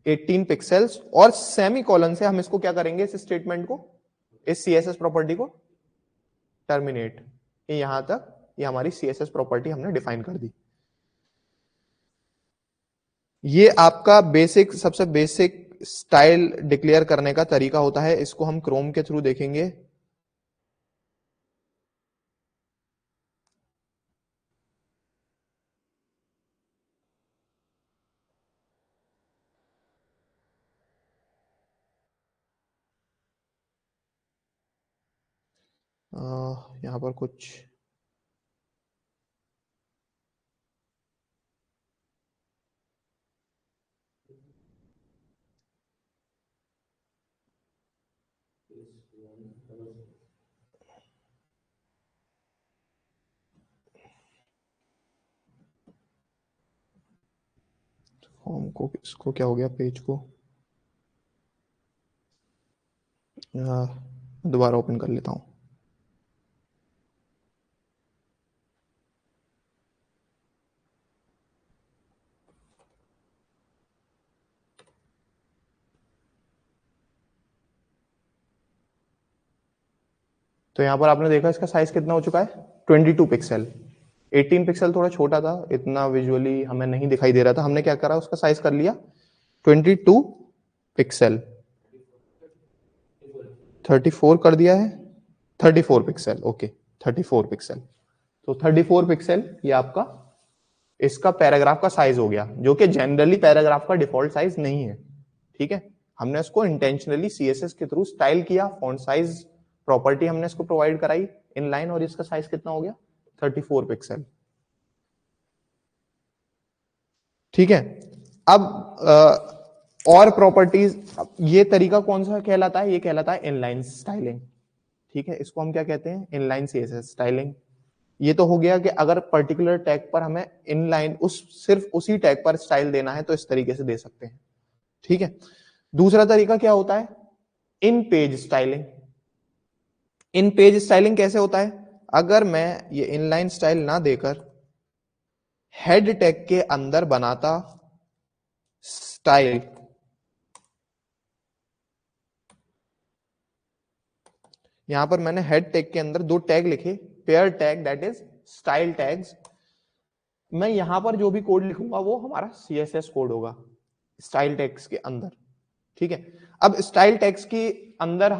18 पिक्सेल्स। और सेमी कॉलन से हम इसको क्या करेंगे, इस स्टेटमेंट को, इस CSS प्रॉपर्टी को टर्मिनेट। यहां तक ये हमारी CSS प्रॉपर्टी हमने डिफाइन कर दी। ये आपका बेसिक, सबसे बेसिक स्टाइल डिक्लेयर करने का तरीका होता है। इसको हम क्रोम के थ्रू देखेंगे। यहां पर कुछ फॉर्म को, इसको क्या हो गया, पेज को दोबारा ओपन कर लेता हूं। तो यहां पर आपने देखा इसका साइज कितना हो चुका है, 22 पिक्सल। 18 पिक्सल थोड़ा छोटा था, इतना विजुअली हमें नहीं दिखाई दे रहा था, हमने क्या करा, उसका साइज कर लिया 22 पिक्सल। 34 कर दिया है, 34 पिक्सल, ओके 34 पिक्सल। तो 34 पिक्सल ये आपका इसका पैराग्राफ का साइज हो गया, जो कि जनरली पैराग्राफ का डिफॉल्ट साइज नहीं है। ठीक है, हमने उसको इंटेंशनली सीएसएस के थ्रू स्टाइल किया, फॉन्ट साइज प्रॉपर्टी हमने इसको प्रोवाइड कराई इनलाइन, और इसका साइज कितना हो गया 34 पिक्सल। ठीक है, अब और प्रॉपर्टीज, ये तरीका कौन सा कहलाता है, ये कहलाता है इनलाइन स्टाइलिंग। ठीक है, इसको हम क्या कहते हैं, इनलाइन सीएसएस स्टाइलिंग। ये तो हो गया कि अगर पर्टिकुलर टैग पर हमें इनलाइन सिर्फ उसी टैग पर स्टाइल देना है तो इस तरीके से दे सकते हैं। ठीक है, दूसरा तरीका क्या होता है, इन पेज स्टाइलिंग। इन पेज स्टाइलिंग कैसे होता है, अगर मैं ये इनलाइन स्टाइल ना देकर हेड टैग के अंदर बनाता स्टाइल, यहां पर मैंने हेड टैग के अंदर दो टैग लिखे, pair tag that is style tags. मैं यहां पर जो भी कोड लिखूंगा वो हमारा सीएसएस कोड होगा स्टाइल टैग्स के अंदर। ठीक है, अब स्टाइल टैग्स के अंदर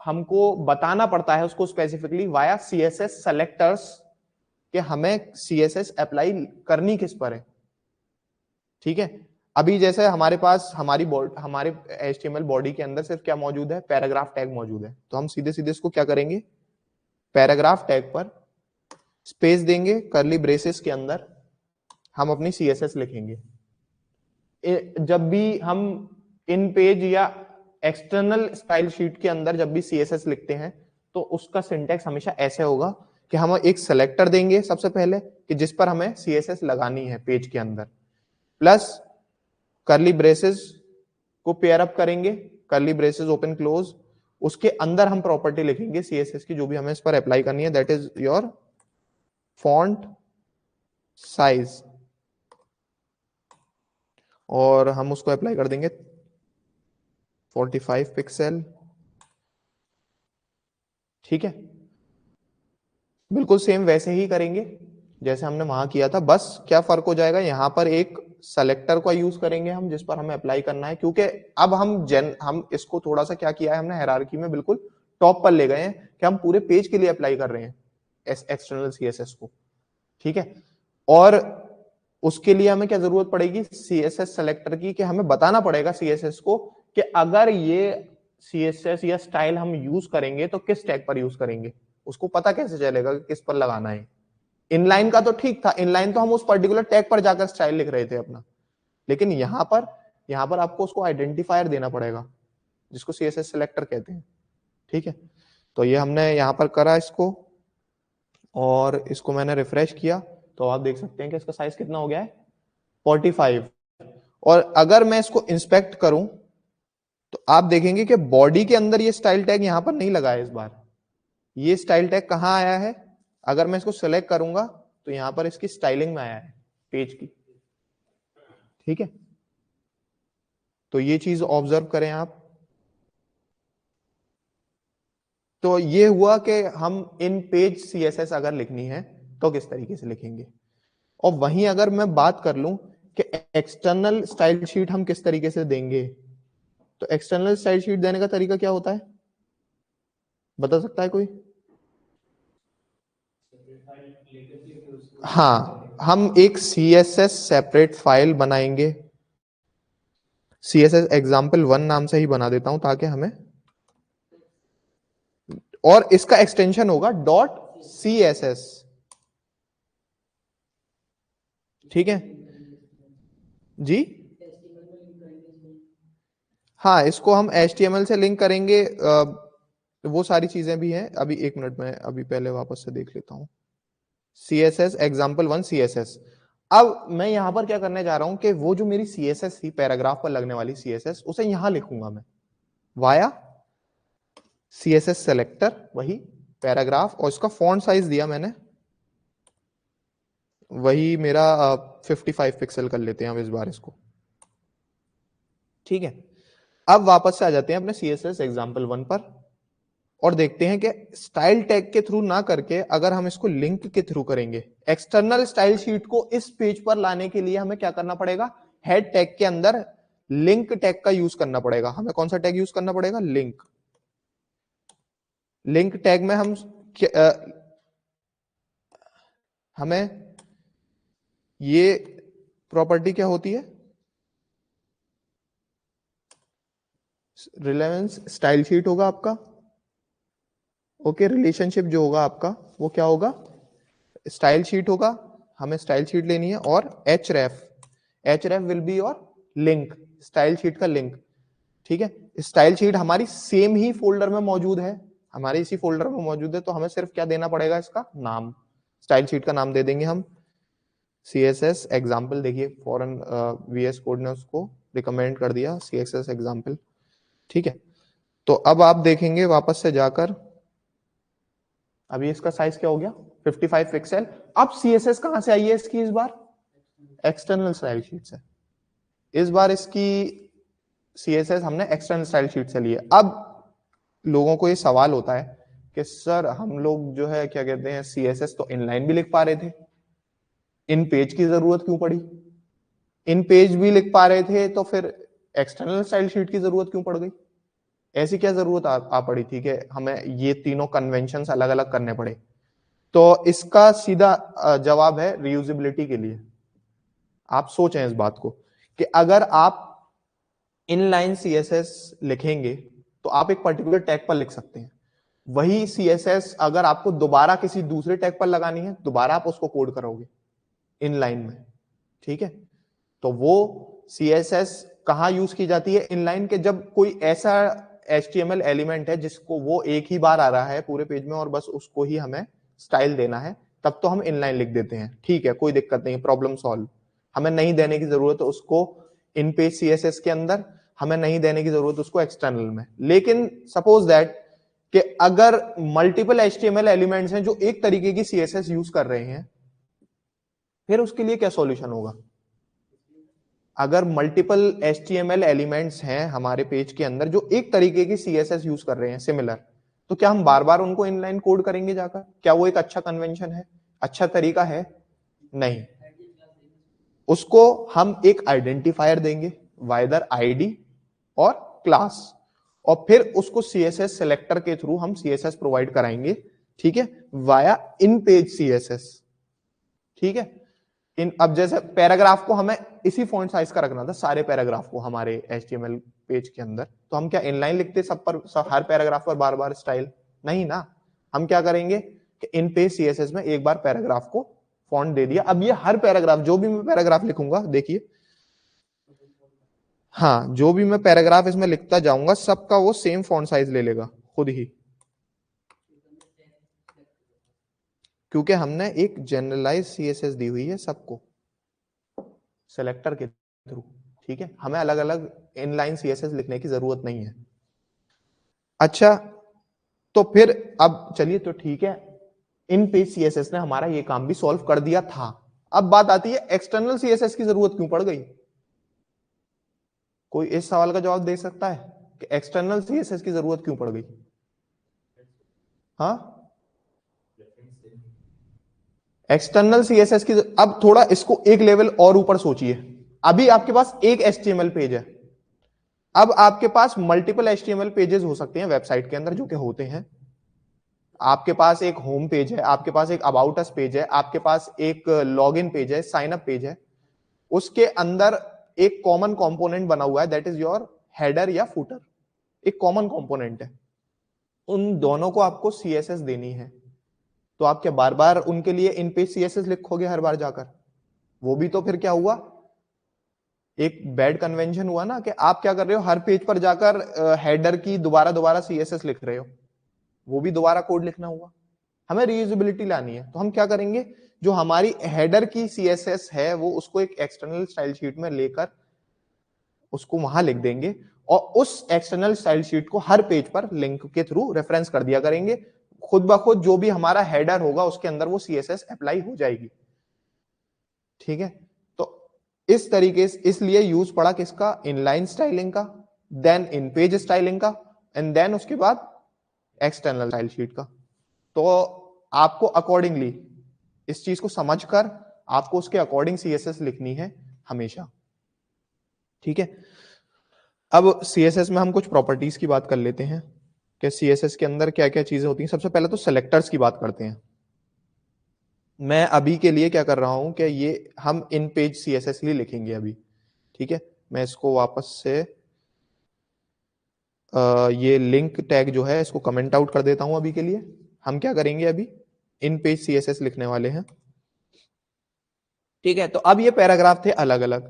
हमको बताना पड़ता है उसको स्पेसिफिकली वाया सीएसएस सेलेक्टर्स कि हमें सीएसएस अप्लाई करनी किस पर है। ठीक है, अभी जैसे हमारे पास हमारे HTML बॉडी के अंदर सिर्फ क्या मौजूद है, पैराग्राफ टैग मौजूद है, तो हम सीधे सीधे इसको क्या करेंगे, पैराग्राफ टैग पर स्पेस देंगे, कर्ली ब्रेसेस के अंदर हम अपनी सीएसएस लिखेंगे। जब भी हम इन पेज या एक्सटर्नल स्टाइल शीट के अंदर जब भी सीएसएस लिखते हैं तो उसका सिंटैक्स हमेशा ऐसे होगा कि हम एक सेलेक्टर देंगे सबसे पहले कि जिस पर हमें सीएसएस लगानी है पेज के अंदर, प्लस कर्ली ब्रेसेस को पेयर अप करेंगे, कर्ली ब्रेसेस ओपन क्लोज, उसके अंदर हम प्रॉपर्टी लिखेंगे सीएसएस की जो भी हमें इस पर अप्लाई करनी है, that is your font size, और हम उसको अप्लाई कर देंगे 45 पिक्सल। ठीक है, बिल्कुल सेम वैसे ही करेंगे जैसे हमने वहां किया था, बस क्या फर्क हो जाएगा, यहां पर एक सेलेक्टर का यूज करेंगे हम जिस पर हमें अप्लाई करना है, क्योंकि अब हम इसको थोड़ा सा क्या किया है हमने हायरार्की में बिल्कुल टॉप पर ले गए हैं कि हम पूरे पेज के लिए अप्लाई कर रहे हैं एक्सटर्नल सीएसएस को। ठीक है, और उसके लिए हमें क्या जरूरत पड़ेगी, सीएसएस सेलेक्टर की, कि हमें बताना पड़ेगा सीएसएस को कि अगर ये सीएसएस या स्टाइल हम यूज करेंगे तो किस टैग पर यूज करेंगे, उसको पता कैसे चलेगा कि किस पर लगाना है। इनलाइन का तो ठीक था, इनलाइन तो हम उस पर्टिकुलर टैग पर जाकर स्टाइल लिख रहे थे अपना, लेकिन यहां पर आपको उसको आइडेंटिफायर देना पड़ेगा जिसको सीएसएस सेलेक्टर कहते हैं। ठीक है, तो ये हमने यहां पर करा इसको, और इसको मैंने रिफ्रेश किया तो आप देख सकते हैं कि इसका साइज कितना हो गया है 45। और अगर मैं इसको इंस्पेक्ट करूं तो आप देखेंगे कि बॉडी के अंदर ये स्टाइल टैग यहां पर नहीं लगा है, इस बार ये स्टाइल टैग कहां आया है, अगर मैं इसको सेलेक्ट करूंगा तो यहां पर इसकी स्टाइलिंग में आया है पेज की। ठीक है, तो ये चीज ऑब्जर्व करें आप। तो ये हुआ कि हम इन पेज सीएसएस अगर लिखनी है तो किस तरीके से लिखेंगे, और वहीं अगर मैं बात कर लूं कि एक्सटर्नल स्टाइल शीट हम किस तरीके से देंगे, तो एक्सटर्नल स्टाइल शीट देने का तरीका क्या होता है, बता सकता है कोई? हाँ, हम एक सीएसएस सेपरेट फाइल बनाएंगे, सीएसएस example1 नाम से ही बना देता हूं ताकि हमें, और इसका एक्सटेंशन होगा .css। ठीक है जी, हाँ इसको हम HTML से लिंक करेंगे, वो सारी चीजें भी हैं, अभी एक मिनट में अभी पहले वापस से देख लेता हूं। CSS example1 CSS, अब मैं यहां पर क्या करने जा रहा हूं कि वो जो मेरी CSS थी पैराग्राफ पर लगने वाली CSS, उसे यहां लिखूंगा मैं वाया CSS सेलेक्टर, वही पैराग्राफ, और इसका फॉन्ट साइज दिया मैंने वही मेरा 55 पिक्सल कर लेते हैं अब इस बार इसको। ठीक है, अब वापस से आ जाते हैं अपने CSS example1 पर और देखते हैं कि स्टाइल टैग के थ्रू ना करके अगर हम इसको लिंक के थ्रू करेंगे, एक्सटर्नल स्टाइल शीट को इस पेज पर लाने के लिए हमें क्या करना पड़ेगा, हेड टैग के अंदर लिंक टैग का यूज करना पड़ेगा। हमें कौन सा टैग यूज करना पड़ेगा, लिंक। लिंक टैग में हम हमें ये प्रॉपर्टी क्या होती है, रिलेवेंस स्टाइल शीट होगा आपका। ओके, रिलेशनशिप जो होगा आपका वो क्या होगा, स्टाइल शीट होगा। हमें स्टाइल शीट लेनी है और H ref will be your link, style sheet का लिंक। ठीक है, स्टाइल शीट हमारी सेम ही फोल्डर में मौजूद है, हमारे इसी फोल्डर में मौजूद है, तो हमें सिर्फ क्या देना पड़ेगा, इसका नाम, स्टाइल शीट का नाम दे देंगे हम CSS एग्जाम्पल। देखिए फॉरन VS कोड ने उसको रिकमेंड कर दिया CSS एग्जाम्पल। ठीक है, तो अब आप देखेंगे वापस से जाकर, अभी इसका साइज क्या हो गया 55 पिक्सल। अब CSS कहां से आई है इसकी, इस बार एक्सटर्नल स्टाइल शीट से। इस बार इसकी CSS हमने एक्सटर्नल स्टाइल शीट से ली है। अब लोगों को ये सवाल होता है कि सर हम लोग जो है क्या कहते हैं CSS तो इनलाइन भी लिख पा रहे थे, इन पेज की जरूरत क्यों पड़ी, इन पेज भी लिख पा रहे थे तो फिर एक्सटर्नल स्टाइल शीट की जरूरत क्यों पड़ गई, ऐसी क्या जरूरत आ पड़ी थी कि हमें ये तीनों कन्वेंशन अलग अलग करने पड़े। तो इसका सीधा जवाब है रीयूजेबिलिटी के लिए। आप सोचें इस बात को कि अगर आप इनलाइन CSS लिखेंगे तो आप एक पर्टिकुलर टैग पर लिख सकते हैं, वही CSS अगर आपको दोबारा किसी दूसरे टैग पर लगानी है, दोबारा आप उसको कोड करोगे इनलाइन में। ठीक है, तो वो CSS कहां यूज की जाती है इनलाइन के, जब कोई ऐसा HTML एलिमेंट है जिसको वो एक ही बार आ रहा है पूरे पेज में और बस उसको ही हमें स्टाइल देना है, तब तो हम इनलाइन लिख देते हैं। ठीक है, कोई दिक्कत नहीं, प्रॉब्लम सॉल्व। हमें नहीं देने की जरूरत है उसको इन पेज CSS के अंदर, हमें नहीं देने की जरूरत उसको एक्सटर्नल में। लेकिन सपोज दैट कि अगर मल्टीपल HTML एलिमेंट्स हैं जो एक तरीके की CSS यूज कर रहे हैं, फिर उसके लिए क्या सॉल्यूशन होगा। अगर मल्टीपल HTML एलिमेंट्स हैं हमारे पेज के अंदर जो एक तरीके की CSS यूज कर रहे हैं सिमिलर, तो क्या हम बार बार उनको इनलाइन कोड करेंगे जाकर, क्या वो एक अच्छा कन्वेंशन है, अच्छा तरीका है, नहीं। उसको हम एक आइडेंटिफायर देंगे, वाइदर ID और क्लास, और फिर उसको CSS सिलेक्टर के थ्रू हम CSS प्रोवाइड कराएंगे। ठीक है, वाया इन पेज CSS। ठीक है, इन अब जैसे पैराग्राफ को हमें इसी फॉन्ट साइज का रखना था, सारे पैराग्राफ को हमारे HTML पेज के अंदर, तो हम क्या इनलाइन लिखते सब पर, हर पैराग्राफ पर बार बार स्टाइल, नहीं ना। हम क्या करेंगे कि इन पेज CSS में एक बार पैराग्राफ को फॉन्ट दे दिया। अब ये हर पैराग्राफ, जो भी मैं पैराग्राफ लिखूंगा, देखिए हाँ, जो भी मैं पैराग्राफ इसमें लिखता जाऊंगा सबका वो सेम फॉन्ट साइज ले लेगा खुद ही, क्योंकि हमने एक जनरलाइज CSS दी हुई है सबको सेलेक्टर के थ्रू। ठीक है, हमें अलग अलग इनलाइन CSS लिखने की जरूरत नहीं है। अच्छा, तो फिर अब चलिए, तो ठीक है, इन पेज CSS ने हमारा ये काम भी सॉल्व कर दिया था। अब बात आती है एक्सटर्नल CSS की जरूरत क्यों पड़ गई। कोई इस सवाल का जवाब दे सकता है कि एक्सटर्नल CSS की जरूरत क्यों पड़ गई। हाँ, एक्सटर्नल CSS की अब थोड़ा इसको एक लेवल और ऊपर सोचिए। अभी आपके पास एक HTML पेज है, अब आपके पास मल्टीपल HTML पेजेस हो सकते हैं वेबसाइट के अंदर, जो कि होते हैं। आपके पास एक होम पेज है, आपके पास एक अबाउट अस पेज है, आपके पास एक लॉगिन पेज है, साइन अप पेज है, उसके अंदर एक कॉमन कंपोनेंट बना हुआ है, दैट इज योर हेडर या फुटर, एक कॉमन कंपोनेंट है। उन दोनों को आपको CSS देनी है, तो आप क्या बार बार उनके लिए इन पेज CSS लिखोगे हर बार जाकर, वो भी तो फिर क्या हुआ, एक बैड कन्वेंशन हुआ ना, कि आप क्या कर रहे हो हर पेज पर जाकर हेडर की दोबारा दोबारा CSS लिख रहे हो, वो भी दोबारा कोड लिखना हुआ। हमें रीयूजेबिलिटी लानी है, तो हम क्या करेंगे, जो हमारी हेडर की CSS है वो उसको एक एक्सटर्नल स्टाइल शीट में लेकर उसको वहां लिख देंगे, और उस एक्सटर्नल स्टाइल शीट को हर पेज पर लिंक के थ्रू रेफरेंस कर दिया करेंगे। खुद ब खुद जो भी हमारा हेडर होगा उसके अंदर वो CSS अप्लाई हो जाएगी। ठीक है, तो इस तरीके से इसलिए यूज पड़ा किसका, इनलाइन स्टाइलिंग का, देन इन पेज स्टाइलिंग का, एंड देन उसके बाद एक्सटर्नल स्टाइल शीट का। तो आपको अकॉर्डिंगली इस चीज को समझकर आपको उसके अकॉर्डिंग CSS लिखनी है हमेशा। ठीक है, अब CSS में हम कुछ प्रॉपर्टीज की बात कर लेते हैं कि CSS के अंदर क्या क्या चीजें होती हैं। सबसे पहले तो सेलेक्टर्स की बात करते हैं। मैं अभी के लिए क्या कर रहा हूं कि ये हम इन पेज CSS लिए लिखेंगे अभी, ठीक है। मैं इसको वापस से ये लिंक टैग जो है इसको कमेंट आउट कर देता हूं अभी के लिए। हम क्या करेंगे अभी इन पेज CSS लिखने वाले हैं, ठीक है। तो अब ये पैराग्राफ थे अलग अलग।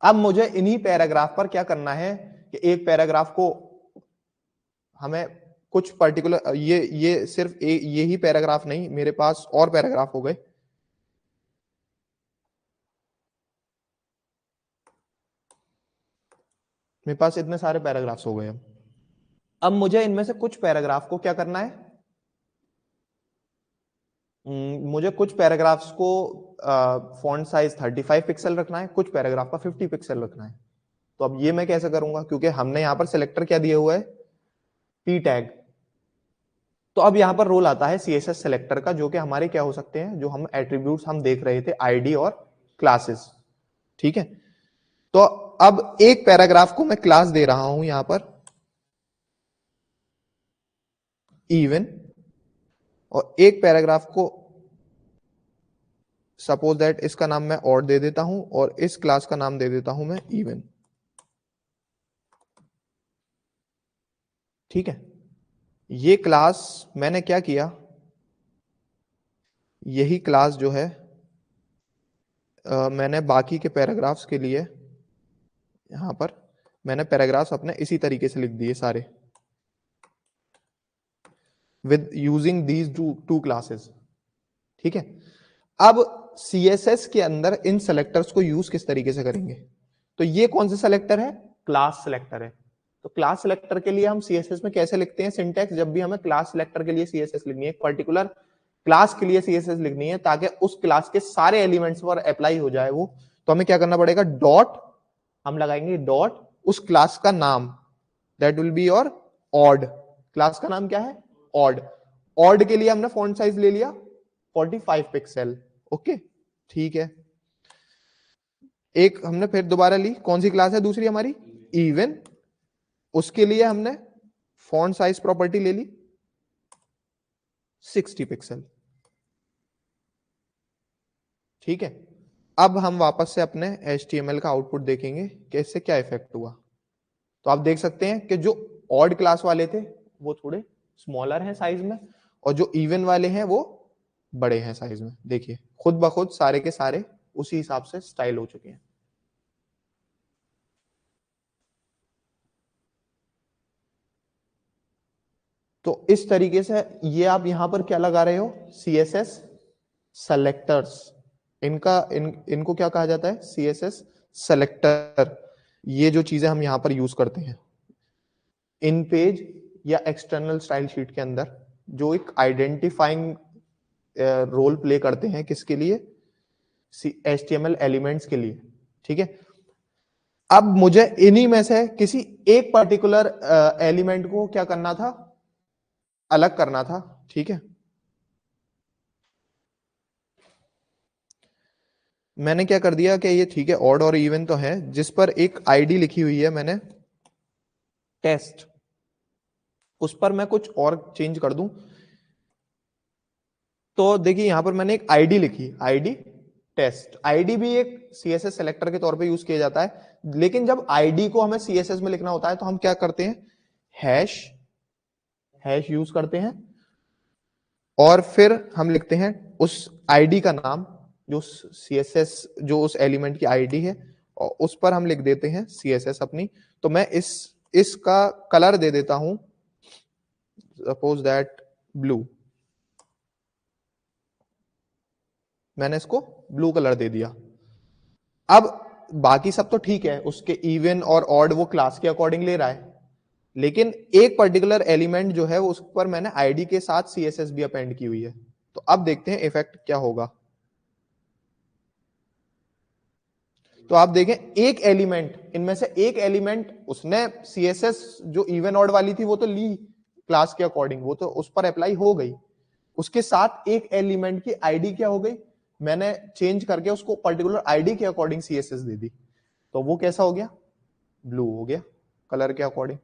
अब मुझे इन्हीं पैराग्राफ पर क्या करना है कि एक पैराग्राफ को हमें कुछ पर्टिकुलर ये सिर्फ ये ही पैराग्राफ नहीं, मेरे पास और पैराग्राफ हो गए। मेरे पास इतने सारे पैराग्राफ्स हो गए। अब मुझे इनमें से कुछ पैराग्राफ को क्या करना है, मुझे कुछ पैराग्राफ्स को फॉन्ट साइज 35 पिक्सल रखना है, कुछ पैराग्राफ का 50 पिक्सल रखना है। तो अब ये मैं कैसे करूंगा, क्योंकि हमने यहां पर सिलेक्टर क्या दिया हुआ है, p टैग। तो अब यहां पर रोल आता है CSS सेलेक्टर का, जो कि हमारे क्या हो सकते हैं, जो हम एट्रीब्यूट्स हम देख रहे थे आईडी और क्लासेस, ठीक है। तो अब एक पैराग्राफ को मैं क्लास दे रहा हूं यहां पर इवन, और एक पैराग्राफ को सपोज दैट इसका नाम मैं ऑड दे देता हूं और इस क्लास का नाम दे देता हूं मैं इवन, ठीक है। ये क्लास मैंने क्या किया, यही क्लास जो है मैंने बाकी के पैराग्राफ्स के लिए यहां पर मैंने पैराग्राफ्स अपने इसी तरीके से लिख दिए सारे with using these two classes, ठीक है। अब CSS के अंदर इन सेलेक्टर्स को यूज किस तरीके से करेंगे, तो ये कौन सा सेलेक्टर है, क्लास सेलेक्टर है। तो क्लास सेलेक्टर के लिए हम CSS में कैसे लिखते हैं सिंटैक्स, जब भी हमें क्लास सेलेक्टर के लिए CSS लिखनी है, एक पर्टिकुलर क्लास के लिए CSS लिखनी है ताकि उस क्लास के सारे एलिमेंट्स पर अप्लाई हो जाए वो, तो हमें क्या करना पड़ेगा, डॉट हम लगाएंगे, डॉट उस क्लास का नाम, that will be your odd, class का नाम क्या है, ऑड। ऑड के लिए हमने फॉन्ट साइज ले लिया 45 पिक्सल, ओके, ठीक है। एक हमने फिर दोबारा ली, कौन सी क्लास है दूसरी हमारी, इवन, उसके लिए हमने फॉन्ट साइज प्रॉपर्टी ले ली 60 पिक्सल, ठीक है। अब हम वापस से अपने HTML का आउटपुट देखेंगे कि इससे क्या इफेक्ट हुआ। तो आप देख सकते हैं कि जो ऑड क्लास वाले थे वो थोड़े स्मॉलर हैं साइज में, और जो इवन वाले हैं वो बड़े हैं साइज में। देखिए खुद ब खुद सारे के सारे उसी हिसाब से स्टाइल हो चुके हैं। तो इस तरीके से ये आप यहां पर क्या लगा रहे हो, CSS सेलेक्टर्स, इनको क्या कहा जाता है, CSS सेलेक्टर। ये जो चीजें हम यहां पर यूज करते हैं इन पेज या एक्सटर्नल स्टाइल शीट के अंदर, जो एक आइडेंटिफाइंग रोल प्ले करते हैं किसके लिए, HTML एलिमेंट्स के लिए, ठीक है। अब मुझे इन्हीं में से किसी एक पर्टिकुलर एलिमेंट को क्या करना था, अलग करना था, ठीक है। मैंने क्या कर दिया कि ये ठीक है, ऑड और इवन तो है, जिस पर एक आईडी लिखी हुई है मैंने टेस्ट, उस पर मैं कुछ और चेंज कर दूं। तो देखिए यहां पर मैंने एक आईडी लिखी, आईडी टेस्ट। आईडी भी एक CSS सेलेक्टर के तौर पे यूज किया जाता है, लेकिन जब आईडी को हमें CSS में लिखना होता है तो हम क्या करते हैं, हैश हैश यूज करते हैं, और फिर हम लिखते हैं उस आईडी का नाम, जो CSS जो उस एलिमेंट की आईडी है, और उस पर हम लिख देते हैं CSS अपनी। तो मैं इसका कलर दे देता हूं सपोज दैट ब्लू, मैंने इसको ब्लू कलर दे दिया। अब बाकी सब तो ठीक है, उसके इवन और ऑड वो क्लास के अकॉर्डिंग ले रहा है, लेकिन एक पर्टिकुलर एलिमेंट जो है वो उस पर मैंने आईडी के साथ CSS भी अपेंड की हुई है। तो अब देखते हैं इफेक्ट क्या होगा। तो आप देखें एक एलिमेंट, इनमें से एक एलिमेंट उसने CSS जो इवन ऑड वाली थी वो तो ली क्लास के अकॉर्डिंग, वो तो उस पर अप्लाई हो गई। उसके साथ एक एलिमेंट की आईडी क्या हो गई, मैंने चेंज करके उसको पर्टिकुलर आईडी के अकॉर्डिंग CSS दे दी, तो वो कैसा हो गया, ब्लू हो गया कलर के अकॉर्डिंग।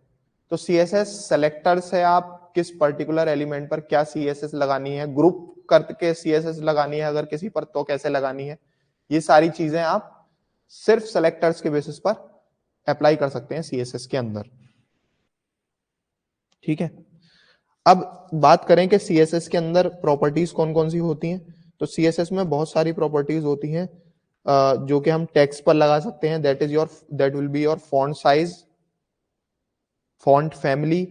तो CSS सेलेक्टर से आप किस पर्टिकुलर एलिमेंट पर क्या CSS लगानी है, ग्रुप करके CSS लगानी है अगर किसी पर तो कैसे लगानी है, ये सारी चीजें आप सिर्फ सेलेक्टर्स के बेसिस पर अप्लाई कर सकते हैं CSS के अंदर। ठीक है, अब बात करें कि CSS के अंदर प्रॉपर्टीज कौन कौन सी होती हैं। तो CSS में बहुत सारी प्रॉपर्टीज होती हैं जो कि हम टेक्स्ट पर लगा सकते हैं। That will be your font size, font family.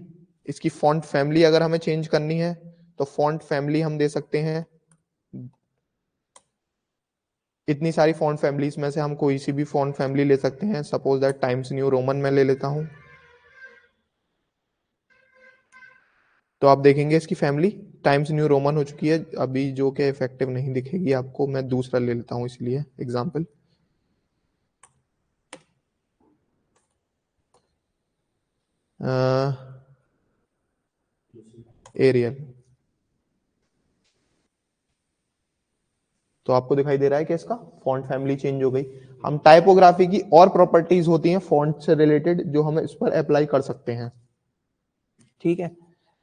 इसकी फॉन्ट फैमिली अगर हमें चेंज करनी है तो फॉन्ट फैमिली हम दे सकते हैं। इतनी सारी फॉन्ट फैमिलीज में से हम कोई सी भी फॉन्ट फैमिली ले सकते हैं। Suppose that times new Roman में ले लेता हूं, तो आप देखेंगे इसकी फैमिली टाइम्स न्यू रोमन हो चुकी है अभी, जो कि इफेक्टिव नहीं दिखेगी आपको। मैं दूसरा ले लेता हूं इसलिए एग्जाम्पल, एरियल। तो आपको दिखाई दे रहा है कि इसका फॉन्ट फैमिली चेंज हो गई। हम टाइपोग्राफी की और प्रॉपर्टीज होती हैं फॉन्ट से रिलेटेड जो हम इस पर अप्लाई कर सकते हैं। ठीक है,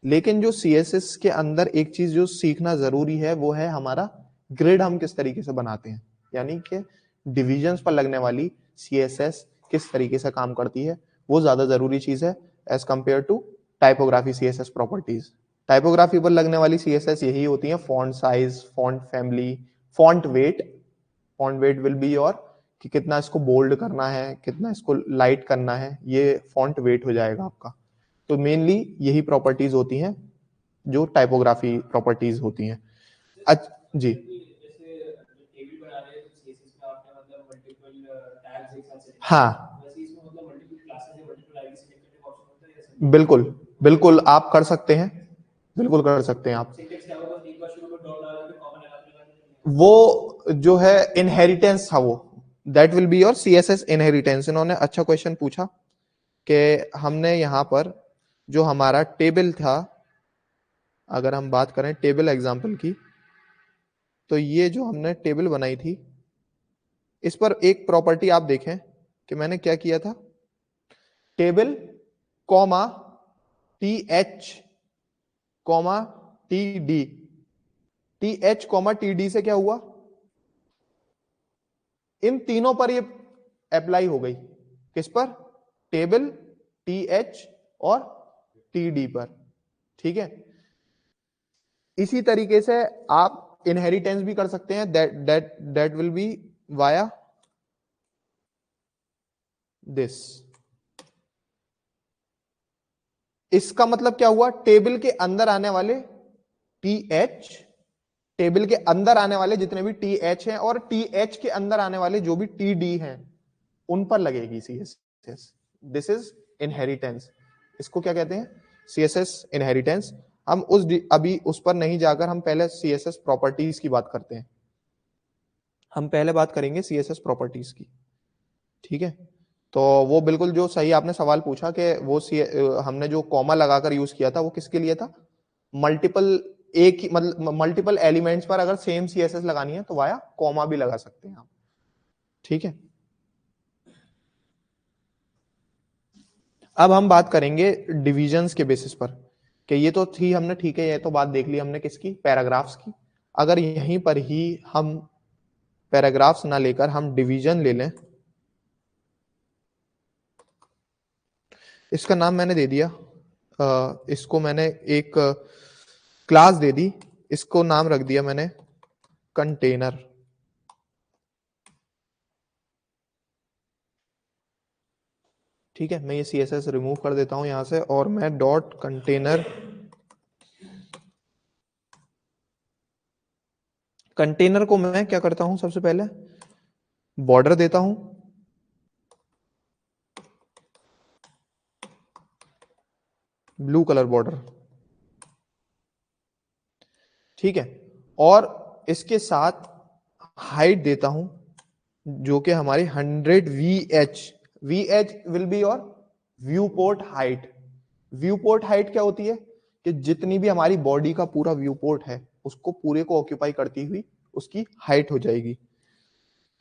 लेकिन जो CSS के अंदर एक चीज जो सीखना जरूरी है वो है हमारा ग्रिड हम किस तरीके से बनाते हैं, यानी कि डिविजन्स पर लगने वाली CSS किस तरीके से काम करती है, वो ज्यादा जरूरी चीज है as compare to typography CSS properties. Typography पर लगने वाली CSS यही होती है, font size, font family, font weight. Font weight will be your कि कितना इसको बोल्ड करना है, कितना इसको लाइट करना है, ये फॉन्ट वेट हो जाएगा आपका। तो मेनली यही प्रॉपर्टीज होती हैं जो टाइपोग्राफी प्रॉपर्टीज होती हैं। जी हाँ, बिल्कुल बिल्कुल आप कर सकते हैं, बिल्कुल कर सकते हैं आप। वो जो है इनहेरिटेंस था वो, that will be your CSS inheritance. इन्होंने अच्छा क्वेश्चन पूछा कि हमने यहां पर जो हमारा टेबल था, अगर हम बात करें टेबल एग्जांपल की, तो ये जो हमने टेबल बनाई थी इस पर एक प्रॉपर्टी आप देखें कि मैंने क्या किया था, table comma TH comma TD, TH comma TD से क्या हुआ, इन तीनों पर ये अप्लाई हो गई। किस पर, टेबल, TH और TD पर। ठीक है, इसी तरीके से आप इनहेरिटेंस भी कर सकते हैं, that will be via this. इसका मतलब क्या हुआ, टेबल के अंदर आने वाले TH, टेबल के अंदर आने वाले जितने भी TH हैं और TH के अंदर आने वाले जो भी TD हैं उन पर लगेगी CSS। This is inheritance. इसको क्या कहते हैं, CSS इनहेरिटेंस। हम अभी उस पर नहीं जाकर हम पहले CSS प्रॉपर्टीज की बात करते हैं। हम पहले बात करेंगे CSS प्रॉपर्टीज की। ठीक है, तो वो बिल्कुल जो सही आपने सवाल पूछा कि वो हमने जो कॉमा लगाकर यूज किया था वो किसके लिए था, मल्टीपल एक ही मतलब मल्टीपल एलिमेंट्स पर अगर सेम CSS लगानी है तो वाया कॉमा भी लगा सकते हैं आप। ठीक है, अब हम बात करेंगे डिविजन्स के बेसिस पर कि ये तो थी हमने, ठीक है, ये तो बात देख ली हमने किसकी, पैराग्राफ्स की। अगर यहीं पर ही हम पैराग्राफ्स ना लेकर हम डिवीजन ले लें, इसका नाम मैंने दे दिया, इसको मैंने एक क्लास दे दी, इसको नाम रख दिया मैंने कंटेनर। ठीक है, मैं ये CSS रिमूव कर देता हूं यहां से और मैं डॉट कंटेनर, कंटेनर को मैं क्या करता हूं, सबसे पहले बॉर्डर देता हूं, ब्लू कलर बॉर्डर। ठीक है, और इसके साथ हाइट देता हूं जो कि हमारी 100 VH। VH will be your view port height. View port height क्या होती है कि जितनी भी हमारी बॉडी का पूरा व्यू पोर्ट है उसको पूरे को ऑक्यूपाई करती हुई उसकी हाइट हो जाएगी।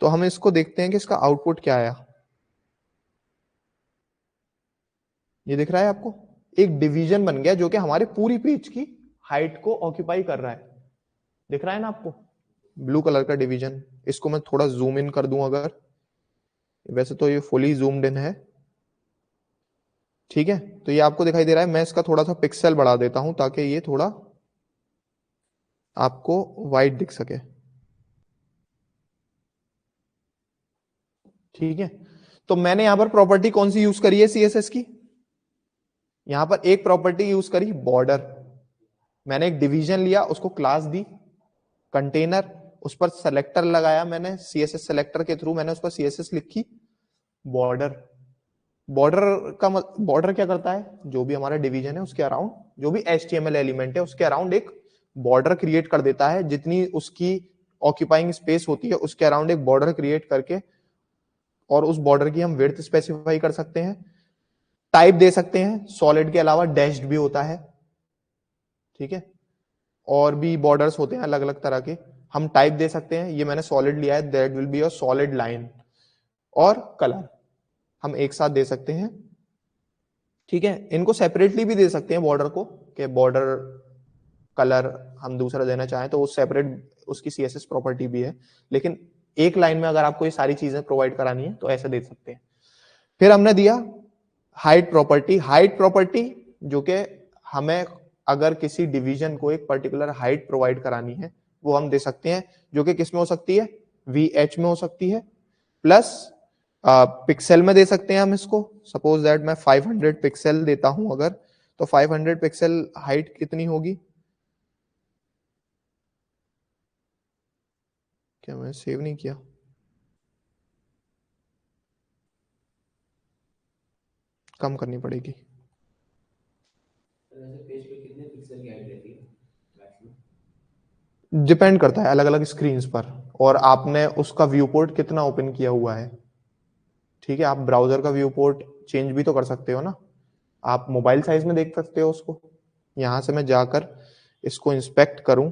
तो हम इसको देखते हैं कि इसका आउटपुट क्या आया। ये दिख रहा है आपको, एक डिवीजन बन गया जो कि हमारे पूरी पेज की हाइट को ऑक्यूपाई कर रहा है। दिख रहा है ना आपको, ब्लू कलर का डिवीजन। इसको मैं थोड़ा जूम इन कर दूं अगर, वैसे तो ये फुली जूम्ड इन है, ठीक है, तो ये आपको दिखाई दे रहा है। मैं इसका थोड़ा सा पिक्सल बढ़ा देता हूं ताकि ये थोड़ा आपको वाइड दिख सके, ठीक है। तो मैंने यहां पर प्रॉपर्टी कौन सी यूज करी है सीएसएस की, यहां पर एक प्रॉपर्टी यूज करी बॉर्डर। मैंने एक डिवीजन लिया, उसको क्लास दी कंटेनर, उस पर सेलेक्टर लगाया मैंने, सीएसएस सेलेक्टर के थ्रू मैंने उस पर सीएसएस लिखी बॉर्डर। बॉर्डर का बॉर्डर क्या करता है, जो भी हमारा डिवीजन है उसके अराउंड, जो भी एचटीएमएल एलिमेंट है उसके अराउंड एक बॉर्डर क्रिएट कर देता है। जितनी उसकी ऑक्यूपाइंग स्पेस होती है उसके अराउंड एक बॉर्डर क्रिएट करके, और उस बॉर्डर की हम विड्थ स्पेसिफाई कर सकते हैं, टाइप दे सकते हैं, सॉलिड के अलावा डैश्ड भी होता है, ठीक है, और भी बॉर्डर्स होते हैं अलग अलग तरह के, हम टाइप दे सकते हैं। ये मैंने सॉलिड लिया है, that will be a solid line, और कलर हम एक साथ दे सकते हैं, ठीक है। इनको सेपरेटली भी दे सकते हैं बॉर्डर को, कि बॉर्डर कलर हम दूसरा देना चाहें तो वो सेपरेट उसकी सीएसएस प्रॉपर्टी भी है, लेकिन एक लाइन में अगर आपको ये सारी चीजें प्रोवाइड करानी है तो ऐसे दे सकते हैं। फिर हमने दिया हाइट प्रॉपर्टी। हाइट प्रॉपर्टी जो कि हमें अगर किसी डिवीजन को एक पर्टिकुलर हाइट प्रोवाइड करानी है वो हम दे सकते हैं, जो कि किस में हो सकती है, VH में हो सकती है, प्लस पिक्सल में दे सकते हैं हम इसको। सपोज दैट मैं 500 पिक्सल देता हूं अगर, तो 500 पिक्सल हाइट कितनी होगी, क्या मैं सेव नहीं किया, कम करनी पड़ेगी। पेज पे कितने पिक्सल की हाइट रहती है मैक्सिमम? डिपेंड करता है अलग अलग स्क्रीन पर, और आपने उसका व्यू पोर्ट कितना ओपन किया हुआ है, ठीक है। आप ब्राउजर का व्यू पोर्ट चेंज भी तो कर सकते हो ना, आप मोबाइल साइज में देख सकते हो उसको। यहां से मैं जाकर इसको इंस्पेक्ट करूं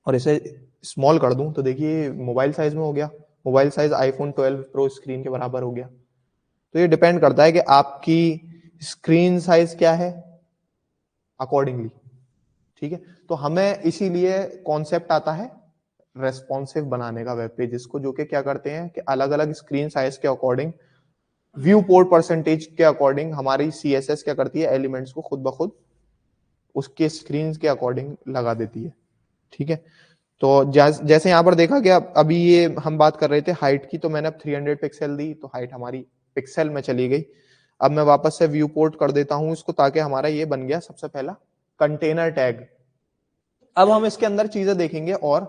और इसे स्मॉल कर दूं तो देखिए मोबाइल साइज में हो गया, mobile size iPhone 12 pro screen के बराबर हो गया। तो ये डिपेंड करता है कि आपकी स्क्रीन साइज क्या है अकॉर्डिंगली, ठीक है। तो हमें इसीलिए कॉन्सेप्ट आता है रेस्पॉन्सिव बनाने का वेब पेजेस को, जो कि क्या करते हैं कि अलग अलग स्क्रीन साइज के अकॉर्डिंग, व्यू पोर्ट परसेंटेज के अकॉर्डिंग हमारी सीएसएस क्या करती है, एलिमेंट्स को खुद ब खुद उसके स्क्रीन के अकॉर्डिंग लगा देती है, ठीक है। तो जैसे यहां पर देखा गया, अभी ये हम बात कर रहे थे हाइट की, तो मैंने अब 300 पिक्सल दी तो हाइट हमारी पिक्सल में चली गई। अब मैं वापस से व्यू पोर्ट कर देता हूं इसको, ताकि हमारा ये बन गया सबसे पहला कंटेनर टैग। अब हम इसके अंदर चीजें देखेंगे और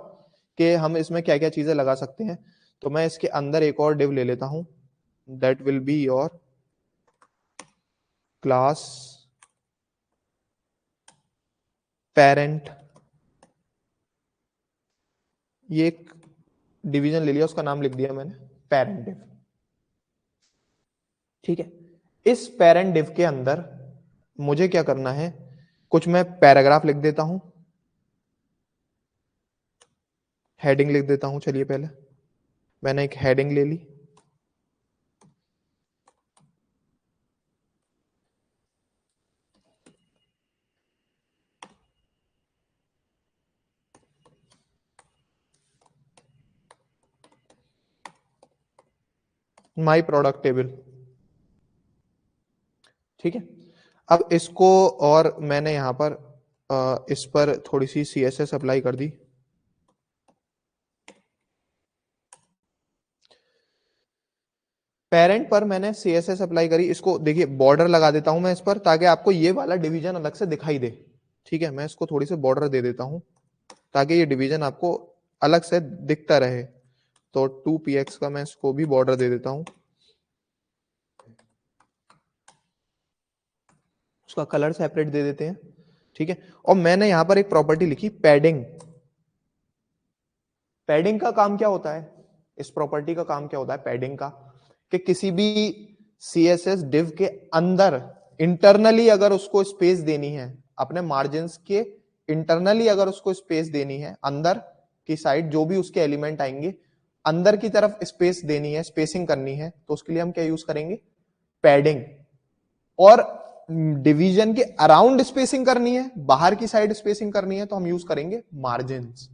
कि हम इसमें क्या क्या चीजें लगा सकते हैं। तो मैं इसके अंदर एक और डिव ले लेता हूं, that will be your class parent. ये एक डिवीजन ले लिया, उसका नाम लिख दिया मैंने पेरेंट डिव, ठीक है। इस पेरेंट डिव के अंदर मुझे क्या करना है, कुछ मैं पैराग्राफ लिख देता हूं, हेडिंग लिख देता हूं। चलिए पहले मैंने एक हेडिंग ले ली, माई प्रोडक्ट टेबल, ठीक है। अब इसको, और मैंने यहां पर इस पर थोड़ी सी सीएसएस अप्लाई कर दी। पेरेंट पर मैंने सीएसएस अप्लाई करी, इसको देखिए बॉर्डर लगा देता हूं मैं इस पर, ताकि आपको ये वाला डिवीजन अलग से दिखाई दे, ठीक है। मैं इसको थोड़ी सी बॉर्डर दे देता हूं ताकि ये डिवीजन आपको अलग से दिखता रहे। तो 2px का मैं इसको भी बॉर्डर दे देता हूं, उसका कलर सेपरेट दे देते हैं, ठीक है। और मैंने यहां पर एक प्रॉपर्टी लिखी पैडिंग। पैडिंग का काम क्या होता है, इस प्रॉपर्टी का काम क्या होता है पैडिंग का, कि किसी भी सीएसएस डिव के अंदर इंटरनली अगर उसको स्पेस देनी है, अपने मार्जिन्स के इंटरनली अगर उसको स्पेस देनी है, अंदर की साइड जो भी उसके एलिमेंट आएंगे अंदर की तरफ स्पेस देनी है, स्पेसिंग करनी है, तो उसके लिए हम क्या यूज करेंगे, पैडिंग। और डिवीजन के अराउंड स्पेसिंग करनी है, बाहर की साइड स्पेसिंग करनी है, तो हम यूज करेंगे मार्जिन्स।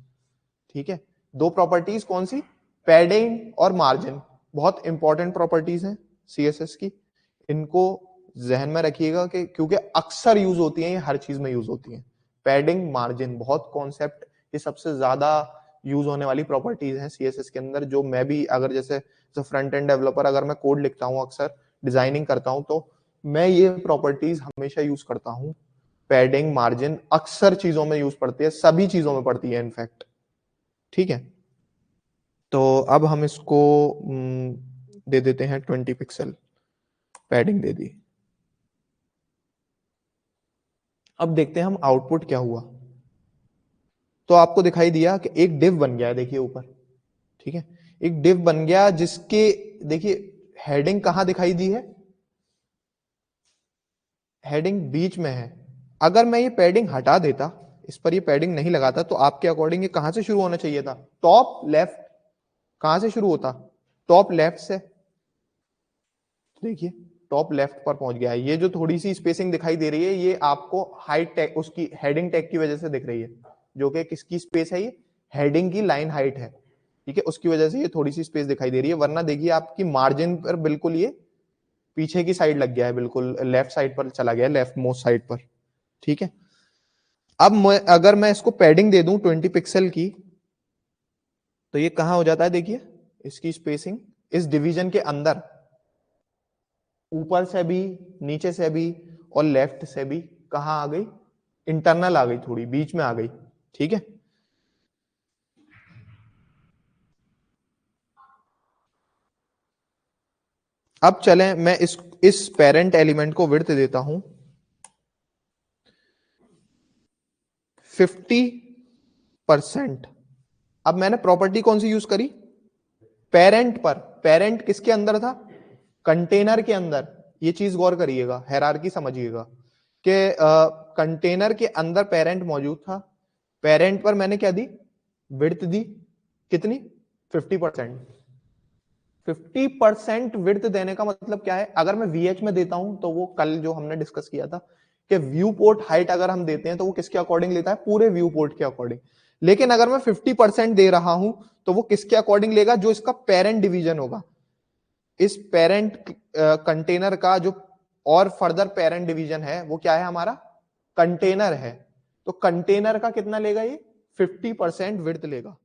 ठीक है, दो प्रॉपर्टीज कौन सी, पैडिंग और मार्जिन, बहुत इंपॉर्टेंट प्रॉपर्टीज हैं सीएसएस की, इनको जहन में रखिएगा कि क्योंकि अक्सर यूज होती हैं, ये हर चीज में यूज होती हैं। पैडिंग, मार्जिन, बहुत कॉन्सेप्ट, ये सबसे ज्यादा यूज होने वाली प्रॉपर्टीज हैं सीएसएस के अंदर, जो मैं भी अगर जैसे फ्रंट एंड डेवलपर अगर मैं कोड लिखता हूं, अक्सर डिजाइनिंग करता हूं, तो मैं ये प्रॉपर्टीज हमेशा यूज करता हूं। पैडिंग, मार्जिन अक्सर चीजों में यूज पड़ती है, सभी चीजों में पड़ती है इनफैक्ट। ठीक है, तो अब हम इसको दे देते हैं 20 पिक्सल, पैडिंग दे दी। अब देखते हैं हम आउटपुट क्या हुआ। तो आपको दिखाई दिया कि एक डिव बन गया है, देखिए ऊपर। ठीक है, एक डिव बन गया जिसके देखिए हेडिंग कहां दिखाई दी है, हेडिंग बीच में है। अगर मैं ये पैडिंग हटा देता, इस पर ये पैडिंग नहीं लगाता, तो आपके अकॉर्डिंग ये कहां से शुरू होना चाहिए था, टॉप लेफ्ट। कहां से शुरू होता, टॉप लेफ्ट से। देखिए टॉप लेफ्ट पर पहुंच गया है। ये जो थोड़ी सी स्पेसिंग दिखाई दे रही है, ये आपको हाइट टैग, उसकी हेडिंग टैग की वजह से दिख रही है, जो कि किसकी स्पेस है, ये हेडिंग की लाइन हाइट है। ठीक है, उसकी वजह से ये थोड़ी सी स्पेस दिखाई दे रही है, वरना देखिए आपकी मार्जिन पर बिल्कुल ये पीछे की साइड लग गया है, बिल्कुल लेफ्ट साइड पर चला गया है, लेफ्ट मोस्ट साइड पर। ठीक है, अब अगर मैं इसको पैडिंग दे दूं 20 पिक्सल की, तो ये कहां हो जाता है, देखिए इसकी स्पेसिंग इस डिवीजन के अंदर, ऊपर से भी, नीचे से भी और लेफ्ट से भी कहां आ गई, इंटरनल आ गई, थोड़ी बीच में आ गई। ठीक है, अब चलें, मैं इस पेरेंट एलिमेंट को विड्थ देता हूं 50%। अब मैंने प्रॉपर्टी कौन सी यूज करी, पेरेंट पर। पेरेंट किसके अंदर था, कंटेनर के अंदर। ये चीज गौर करिएगा, हायरार्की समझिएगा कि कंटेनर के अंदर पेरेंट मौजूद था। पेरेंट पर मैंने क्या दी, विड्थ दी, कितनी, 50%। 50% विड्थ देने का मतलब क्या है, अगर मैं VH में देता हूं, तो वो कल जो हमने डिस्कस किया था कि व्यू पोर्ट हाइट अगर हम देते हैं तो वो किसके अकॉर्डिंग लेता है, पूरे व्यू पोर्ट के अकॉर्डिंग। लेकिन अगर मैं 50% दे रहा हूं, तो वो किसके अकॉर्डिंग लेगा, जो इसका पेरेंट डिवीजन होगा। इस पेरेंट कंटेनर का जो और फर्दर पेरेंट डिवीजन है, वो क्या है, हमारा कंटेनर है। तो कंटेनर का कितना लेगा, ये 50% विड्थ लेगा।